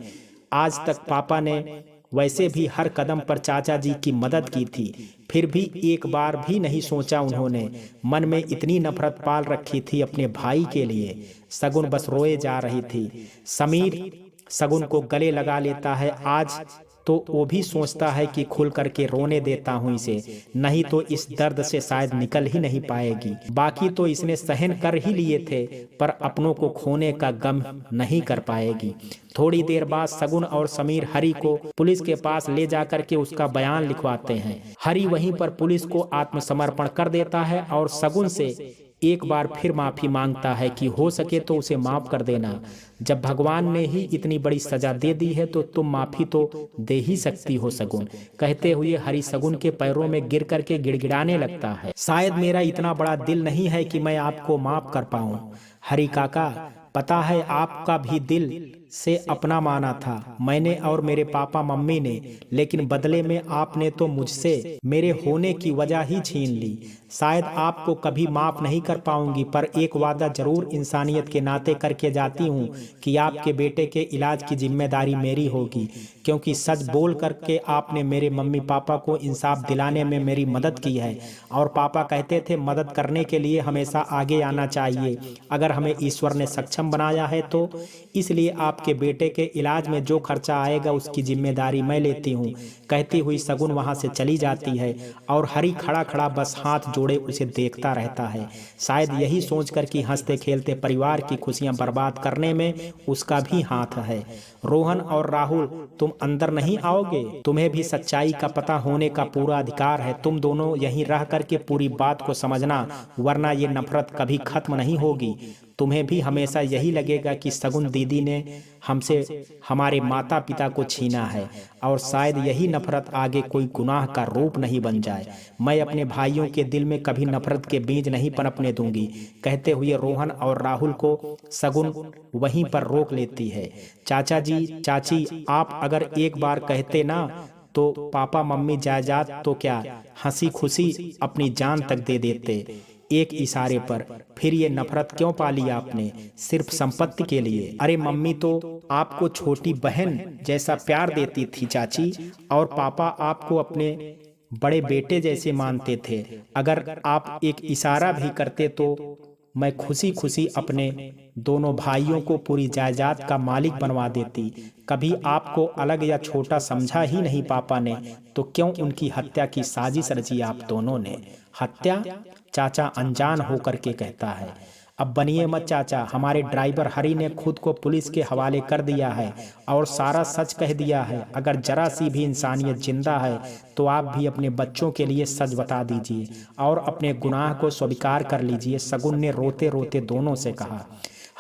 आज तक पापा ने वैसे भी हर कदम पर चाचा जी की मदद की थी, फिर भी एक बार भी नहीं सोचा उन्होंने। मन में इतनी नफरत पाल रखी थी अपने भाई के लिए। सगुन बस रोए जा रही थी। समीर सगुन को गले लगा लेता है। आज तो वो भी सोचता है कि खुल करके रोने देता हूँ इसे, नहीं तो इस दर्द से शायद निकल ही नहीं पाएगी। बाकी तो इसने सहन कर ही लिए थे, पर अपनों को खोने का गम नहीं कर पाएगी। थोड़ी देर बाद सगुन और समीर हरी को पुलिस के पास ले जाकर के उसका बयान लिखवाते हैं। हरी वहीं पर पुलिस को आत्मसमर्पण कर देता है और सगुन से एक बार फिर माफी मांगता है कि हो सके तो उसे माफ कर देना। जब भगवान ने ही इतनी बड़ी सजा दे दी है तो तुम माफी तो दे ही सकती हो सगुन। कहते हुए हरी सगुन के पैरों में गिर करके गिड़गिड़ाने लगता है। शायद मेरा इतना बड़ा दिल नहीं है कि मैं आपको माफ कर पाऊं। हरी काका, पता है आपका भी दिल से अपना माना था मैंने और मेरे पापा मम्मी ने, लेकिन बदले में आपने तो मुझसे मेरे होने की वजह ही छीन ली। शायद आपको कभी माफ नहीं कर पाऊंगी, पर एक वादा जरूर इंसानियत के नाते करके जाती हूँ कि आपके बेटे के इलाज की जिम्मेदारी मेरी होगी, क्योंकि सच बोल करके आपने मेरे मम्मी पापा को इंसाफ दिलाने में मेरी मदद की है। और पापा कहते थे मदद करने के लिए हमेशा आगे आना चाहिए, अगर हमें ईश्वर ने सक्षम बनाया है तो। इसलिए आप आपके बेटे के इलाज में जो खर्चा आएगा उसकी जिम्मेदारी मैं लेती हूँ, कहती हुई सगुन वहां से चली जाती है और हरी खड़ा खड़ा बस हाथ जोड़े उसे देखता रहता है, शायद यही सोचकर कि हंसते खेलते परिवार की खुशियां बर्बाद करने में उसका भी हाथ है। रोहन और राहुल, तुम अंदर नहीं आओगे? तुम्हें भी सच्चाई का पता होने का पूरा अधिकार है। तुम दोनों यहीं रह करके पूरी बात को समझना, वरना ये नफरत कभी खत्म नहीं होगी। तुम्हें भी हमेशा यही लगेगा कि सगुन दीदी ने हमसे हमारे माता पिता को छीना है, और शायद यही नफरत आगे कोई गुनाह का रूप नहीं बन जाए। मैं अपने भाइयों के दिल में कभी नफरत के बीज नहीं पनपने दूंगी। कहते हुए रोहन और राहुल को सगुन वहीं पर रोक लेती है। चाचा जी, चाची, आप अगर एक बार कहते ना तो पापा मम्मी जायदाद तो क्या, हंसी खुशी अपनी जान तक दे देते एक इशारे पर। फिर ये नफरत क्यों पाली आपने, सिर्फ संपत्ति के लिए? अरे मम्मी तो आपको छोटी बहन जैसा प्यार देती थी चाची, और पापा आपको अपने बड़े बेटे जैसे मानते थे। अगर आप एक इशारा भी करते तो मैं खुशी खुशी अपने दोनों भाइयों को पूरी जायदाद का मालिक बनवा देती। कभी आपको अलग या छोटा समझा ही नहीं पापा ने, तो क्यों उनकी हत्या की साजिश रची आप दोनों ने? हत्या? चाचा अनजान होकर के कहता है। अब बनिए मत चाचा, हमारे ड्राइवर हरी ने खुद को पुलिस के हवाले कर दिया है और सारा सच कह दिया है। अगर जरा सी भी इंसानियत जिंदा है तो आप भी अपने बच्चों के लिए सच बता दीजिए और अपने गुनाह को स्वीकार कर लीजिए, सगुन ने रोते रोते दोनों से कहा।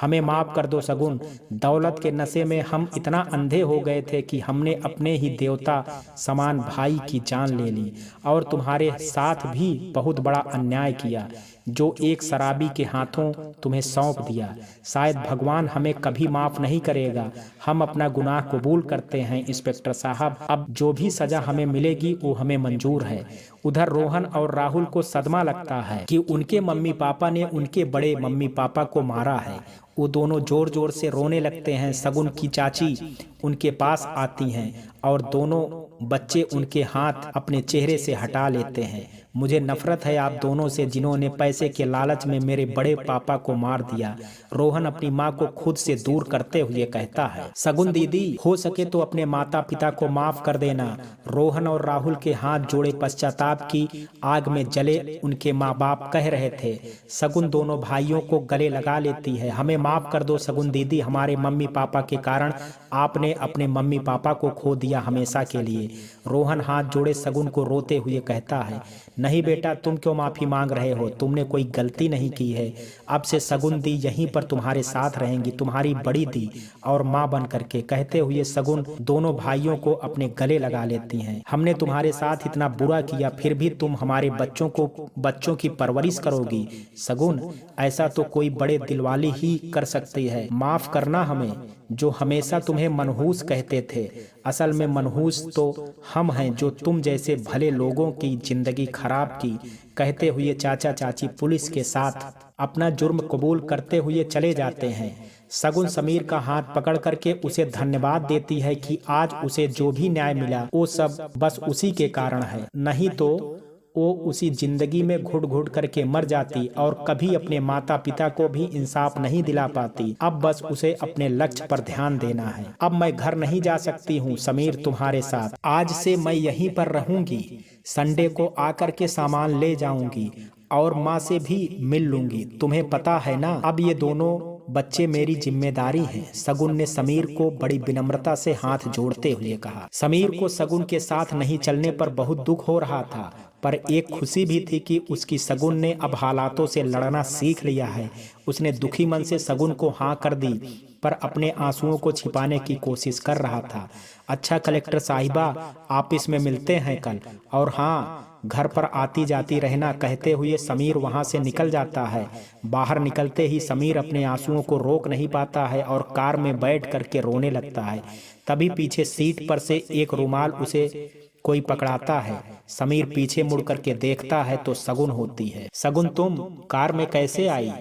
हमें माफ कर दो सगुन, दौलत के नशे में हम इतना अंधे हो गए थे कि हमने अपने ही देवता समान भाई की जान ले ली, और तुम्हारे साथ भी बहुत बड़ा अन्याय किया, जो एक शराबी के हाथों तुम्हें सौंप दिया। शायद भगवान हमें कभी माफ नहीं करेगा। हम अपना गुनाह कबूल करते हैं इंस्पेक्टर साहब, अब जो भी सजा हमें मिलेगी वो हमें मंजूर है। उधर रोहन और राहुल को सदमा लगता है कि उनके मम्मी पापा ने उनके बड़े मम्मी पापा को मारा है। वो दोनों जोर जोर से रोने लगते हैं। सगुन की चाची उनके पास आती हैं और दोनों बच्चे उनके हाथ अपने चेहरे से हटा लेते हैं। मुझे नफरत है आप दोनों से, जिन्होंने पैसे के लालच में मेरे बड़े पापा को मार दिया। रोहन अपनी माँ को खुद से दूर करते हुए कहता है। सगुन दीदी, हो सके तो अपने माता पिता को माफ कर देना। रोहन और राहुल के हाथ जोड़े पश्चाताप की आग में जले उनके माँ बाप कह रहे थे। सगुन दोनों भाइयों को गले लगा लेती है। हमें माफ कर दो सगुन दीदी, हमारे मम्मी पापा के कारण आपने अपने मम्मी पापा को खो दिया हमेशा के लिए। रोहन हाथ जोड़े सगुन को रोते हुए कहता है। नहीं बेटा, तुम क्यों माफी मांग रहे हो? तुमने कोई गलती नहीं की है। अब से सगुन दी यहीं पर तुम्हारे साथ रहेंगी, तुम्हारी बड़ी दी और माँ बन करके। कहते हुए सगुन दोनों भाइयों को अपने गले लगा लेती हैं। हमने तुम्हारे साथ इतना बुरा किया, फिर भी तुम हमारे बच्चों की परवरिश करोगी। सगुन, ऐसा तो कोई बड़े दिलवाले ही कर सकती है। माफ करना हमें, जो हमेशा तुम्हें मनहूस कहते थे। असल में मनहूस तो हम हैं, जो तुम जैसे भले लोगों की जिंदगी खराब की। कहते हुए चाचा चाची पुलिस के साथ अपना जुर्म कबूल करते हुए चले जाते हैं। सगुन समीर का हाथ पकड़ करके उसे धन्यवाद देती है कि आज उसे जो भी न्याय मिला वो सब बस उसी के कारण है, नहीं तो वो उसी जिंदगी में घुट घुट करके मर जाती और कभी अपने माता पिता को भी इंसाफ नहीं दिला पाती। अब बस उसे अपने लक्ष्य पर ध्यान देना है। अब मैं घर नहीं जा सकती हूँ समीर तुम्हारे साथ, आज से मैं यहीं पर रहूंगी। संडे को आकर के सामान ले जाऊंगी और माँ से भी मिल लूंगी। तुम्हें पता है ना, अब ये दोनों बच्चे मेरी जिम्मेदारी हैं। सगुन ने समीर को बड़ी विनम्रता से हाथ जोड़ते हुए कहा। समीर को सगुन के साथ नहीं चलने पर बहुत दुख हो रहा था, पर एक खुशी भी थी कि उसकी सगुन ने अब हालातों से लड़ना सीख लिया है। उसने दुखी मन से सगुन को हाँ कर दी, पर अपने आंसुओं को छिपाने की कोशिश कर रहा था। अच्छा कलेक्टर साहिबा, ऑफिस में मिलते हैं कल, और हाँ घर पर आती जाती रहना। कहते हुए समीर वहां से निकल जाता है। बाहर निकलते ही समीर अपने आंसुओं को रोक नहीं पाता है और कार में बैठ करके रोने लगता है। तभी पीछे सीट पर से एक रुमाल उसे कोई पकड़ाता है। समीर पीछे मुड़ करके देखता है तो सगुन होती है। सगुन, तुम कार में कैसे आई?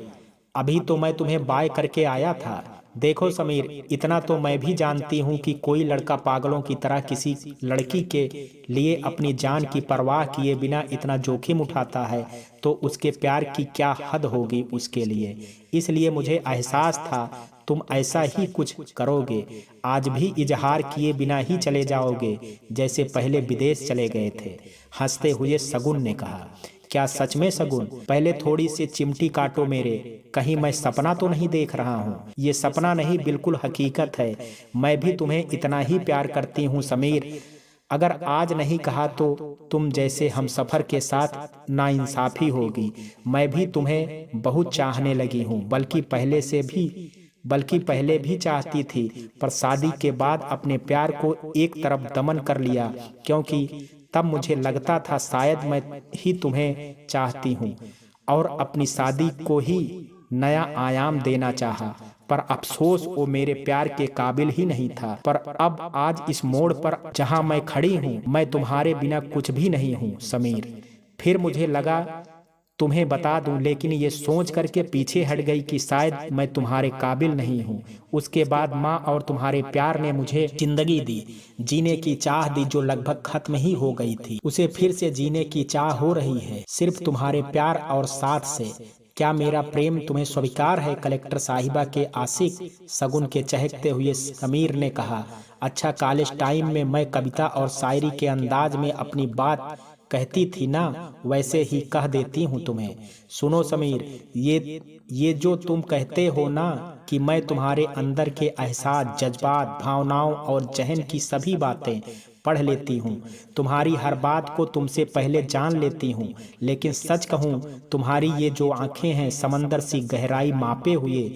अभी तो मैं तुम्हें बाय करके आया था। देखो समीर, इतना तो मैं भी जानती हूँ कि कोई लड़का पागलों की तरह किसी लड़की के लिए अपनी जान की परवाह किए बिना इतना जोखिम उठाता है तो उसके प्यार की क्या हद होगी उसके लिए। इसलिए मुझे एहसास था तुम ऐसा ही कुछ करोगे। आज भी इजहार किए बिना ही चले जाओगे जैसे पहले विदेश चले गए थे। हंसते हुए शगुन ने कहा। क्या सच में शगुन? पहले थोड़ी सी चिमटी काटो मेरे, कहीं मैं सपना तो नहीं देख रहा हूँ। ये सपना नहीं, बिल्कुल हकीकत है। मैं भी तुम्हें इतना ही प्यार करती हूँ समीर। अगर आज नहीं कहा तो तुम जैसे हम सफर के साथ नाइंसाफी होगी। मैं भी तुम्हें बहुत चाहने लगी हूँ, बल्कि पहले भी चाहती थी, पर शादी के बाद अपने प्यार को एक तरफ दमन कर लिया, क्योंकि तब मुझे लगता था शायद मैं ही तुम्हें चाहती हूँ और अपनी शादी को ही नया आयाम देना चाहा। पर अफसोस वो मेरे प्यार के काबिल ही नहीं था। पर अब आज इस मोड़ पर जहाँ मैं खड़ी हूँ, मैं तुम्हारे बिना कुछ भी नहीं हूँ समीर। फिर मुझे लगा तुम्हें बता दूं, लेकिन ये सोच करके पीछे हट गई कि शायद मैं तुम्हारे काबिल नहीं हूँ। उसके बाद माँ और तुम्हारे प्यार ने मुझे जिंदगी दी, जीने की चाह दी जो लगभग खत्म ही हो गई थी। उसे फिर से जीने की चाह हो रही है, सिर्फ तुम्हारे प्यार और साथ से। क्या मेरा प्रेम तुम्हें स्वीकार है कलेक्टर साहिबा के आशिक? शगुन के चहकते हुए समीर ने कहा। अच्छा, कॉलेज टाइम में मैं कविता और शायरी के अंदाज में अपनी बात कहती थी ना, वैसे ही कह देती हूँ तुम्हें। सुनो समीर, ये जो तुम कहते हो ना कि मैं तुम्हारे अंदर के एहसास, जज्बात, भावनाओं और जहन की सभी बातें पढ़ लेती हूँ, तुम्हारी हर बात को तुमसे पहले जान लेती हूँ। लेकिन सच कहूँ, तुम्हारी ये जो आंखें हैं, समंदर सी गहराई मापे हुए,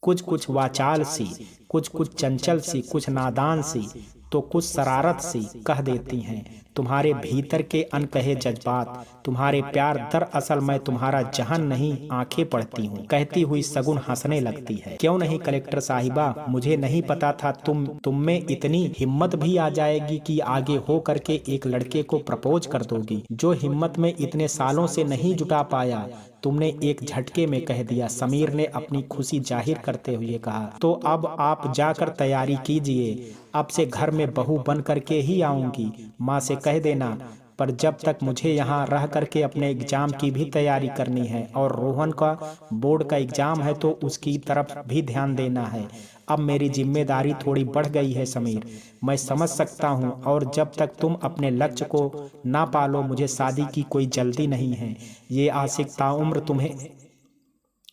कुछ कुछ वाचाल सी, कुछ कुछ चंचल सी, कुछ नादान सी, तो कुछ शरारत सी कह देती हैं। तुम्हारे भीतर के अनकहे जज्बात, तुम्हारे प्यार, दरअसल मैं तुम्हारा जहन नहीं, आंखें पढ़ती हूँ। कहती हुई शगुन हंसने लगती है। क्यों नहीं कलेक्टर साहिबा, मुझे नहीं पता था तुम में इतनी हिम्मत भी आ जाएगी कि आगे हो करके एक लड़के को प्रपोज कर दोगी। जो हिम्मत में इतने सालों से नहीं जुटा पाया, तुमने एक झटके में कह दिया। समीर ने अपनी खुशी जाहिर करते हुए कहा। तो अब आप जाकर तैयारी कीजिए, अब से घर में बहू बन करके ही आऊंगी। माँ से कह देना। पर जब तक मुझे यहाँ रह करके अपने एग्जाम की भी तैयारी करनी है, और रोहन का बोर्ड का एग्जाम है तो उसकी तरफ भी ध्यान देना है। अब मेरी जिम्मेदारी थोड़ी बढ़ गई है समीर, मैं समझ सकता हूँ। और जब तक तुम अपने लक्ष्य को ना पालो, मुझे शादी की कोई जल्दी नहीं है। ये आशिक ताउम्र तुम्हें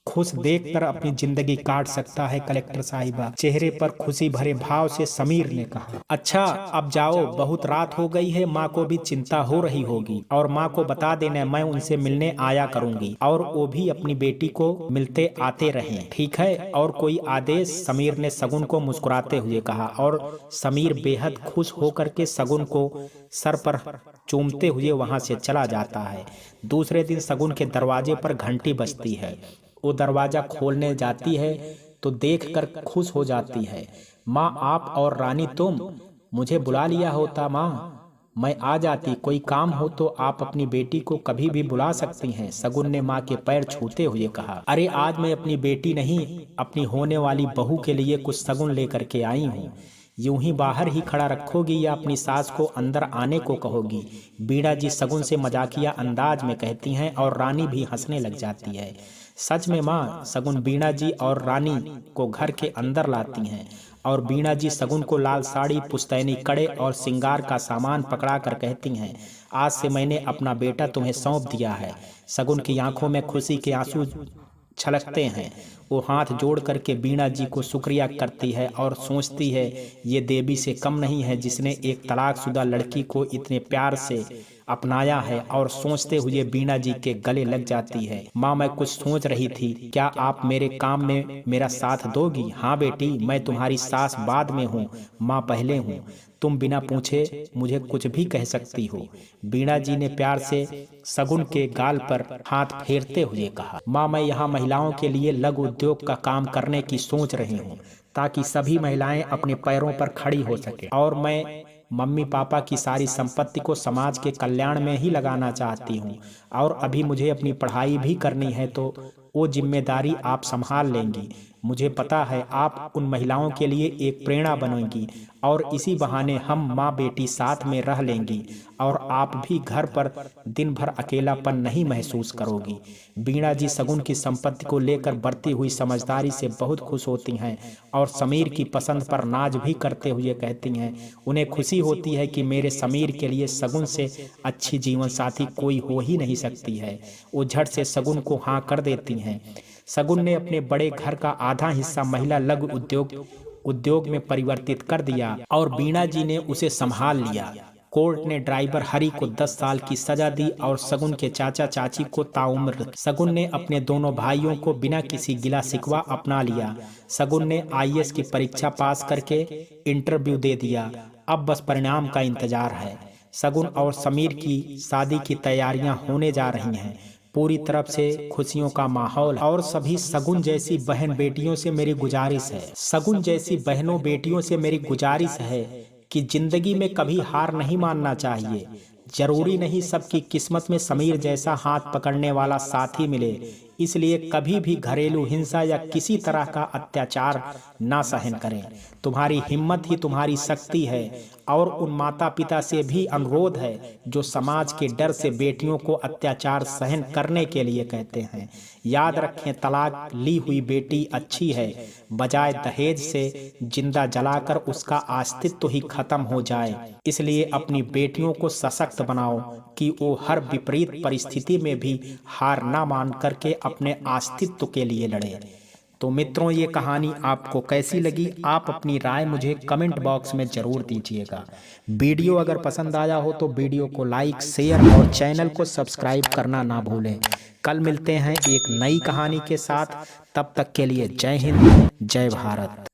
खुश देखकर अपनी जिंदगी काट सकता है कलेक्टर साहिबा। चेहरे पर खुशी भरे भाव से समीर ने कहा। अच्छा, अब जाओ, बहुत रात हो गई है, माँ को भी चिंता हो रही होगी। और माँ को बता देना मैं उनसे मिलने आया करूंगी, और वो भी अपनी बेटी को मिलते आते रहें, ठीक है? और कोई आदेश? समीर ने शगुन को मुस्कुराते हुए कहा। और समीर बेहद खुश होकर के शगुन को सर पर चूमते हुए वहां से चला जाता है। दूसरे दिन शगुन के दरवाजे पर घंटी बजती है। वो दरवाजा खोलने जाती है तो देखकर खुश हो जाती है। माँ, आप और रानी, तुम मुझे बुला लिया होता माँ, मैं आ जाती। कोई काम हो तो आप अपनी बेटी को कभी भी बुला सकती हैं, शगुन ने माँ के पैर छूते हुए कहा। अरे आज मैं अपनी बेटी नहीं, अपनी होने वाली बहू के लिए कुछ शगुन लेकर के आई हूँ। यूं ही बाहर ही खड़ा रखोगी या अपनी सास को अंदर आने को कहोगी? बीणा जी शगुन से मजाकिया अंदाज में कहती हैं, और रानी भी हंसने लग जाती है। सच में माँ, शगुन बीणा जी और रानी को घर के अंदर लाती हैं, और बीणा जी शगुन को लाल साड़ी, पुश्तैनी, कड़े और श्रृंगार का सामान पकड़ा कर कहती हैं, आज से मैंने अपना बेटा तुम्हें सौंप दिया है। शगुन की आंखों में खुशी के आंसू छलकते हैं। वो हाथ जोड़ करके बीणा जी को शुक्रिया करती है और सोचती है, ये देवी से कम नहीं है जिसने एक तलाकशुदा लड़की को इतने प्यार से अपनाया है। और सोचते हुए बीणा जी के गले लग जाती है। माँ, मैं कुछ सोच रही थी, क्या आप मेरे काम में मेरा साथ दोगी? हाँ बेटी, मैं तुम्हारी सास बाद में हूँ, माँ पहले हूँ। तुम बिना पूछे मुझे कुछ भी कह सकती हो, बीणा जी ने प्यार से शगुन के गाल पर हाथ फेरते हुए कहा। माँ, मैं यहाँ महिलाओं के लिए लघु उद्योग का काम करने की सोच रही हूँ, ताकि सभी महिलाएं अपने पैरों पर खड़ी हो सके। और मैं मम्मी पापा की सारी संपत्ति को समाज के कल्याण में ही लगाना चाहती हूँ। और अभी मुझे अपनी पढ़ाई भी करनी है, तो वो जिम्मेदारी आप संभाल लेंगी। मुझे पता है आप उन महिलाओं के लिए एक प्रेरणा बनेंगी और इसी बहाने हम माँ बेटी साथ में रह लेंगी और आप भी घर पर दिन भर अकेलापन नहीं महसूस करोगी। वीणा जी शगुन की संपत्ति को लेकर बढ़ती हुई समझदारी से बहुत खुश होती हैं और समीर की पसंद पर नाज भी करते हुए कहती हैं, उन्हें खुशी होती है कि मेरे समीर के लिए शगुन से अच्छी जीवन साथी कोई हो ही नहीं सकती है। वो झट से शगुन को हाँ कर देती हैं। शगुन ने अपने बड़े घर का आधा हिस्सा महिला लघु उद्योग में परिवर्तित कर दिया और वीणा जी ने उसे संभाल लिया। कोर्ट ने ड्राइवर हरी को 10 साल की सजा दी और शगुन के चाचा चाची को ताउम्र। शगुन ने अपने दोनों भाइयों को बिना किसी गिला शिकवा अपना लिया। शगुन ने IAS की परीक्षा पास करके इंटरव्यू दे दिया। अब बस परिणाम का इंतजार है। शगुन और समीर की शादी की तैयारियां होने जा रही हैं। पूरी तरफ से खुशियों का माहौल और सभी शगुन जैसी बहन बेटियों से मेरी गुजारिश है कि जिंदगी में कभी हार नहीं मानना चाहिए। जरूरी नहीं सबकी किस्मत में समीर जैसा हाथ पकड़ने वाला साथी मिले, इसलिए कभी भी घरेलू हिंसा या किसी तरह का अत्याचार ना सहन करें। तुम्हारी हिम्मत ही तुम्हारी शक्ति है। और उन माता पिता से भी अनुरोध है जो समाज के डर से बेटियों को अत्याचार सहन करने के लिए कहते हैं। याद रखें, तलाक ली हुई बेटी अच्छी है, बजाय दहेज से जिंदा जलाकर उसका अस्तित्व ही खत्म हो जाए। इसलिए अपनी बेटियों को सशक्त बनाओ कि वो हर विपरीत परिस्थिति में भी हार ना मान करके अपने अस्तित्व के लिए लड़े। तो मित्रों, ये कहानी आपको कैसी लगी? आप अपनी राय मुझे कमेंट बॉक्स में जरूर दीजिएगा। वीडियो अगर पसंद आया हो तो वीडियो को लाइक, शेयर और चैनल को सब्सक्राइब करना ना भूलें। कल मिलते हैं एक नई कहानी के साथ। तब तक के लिए जय हिंद, जय भारत।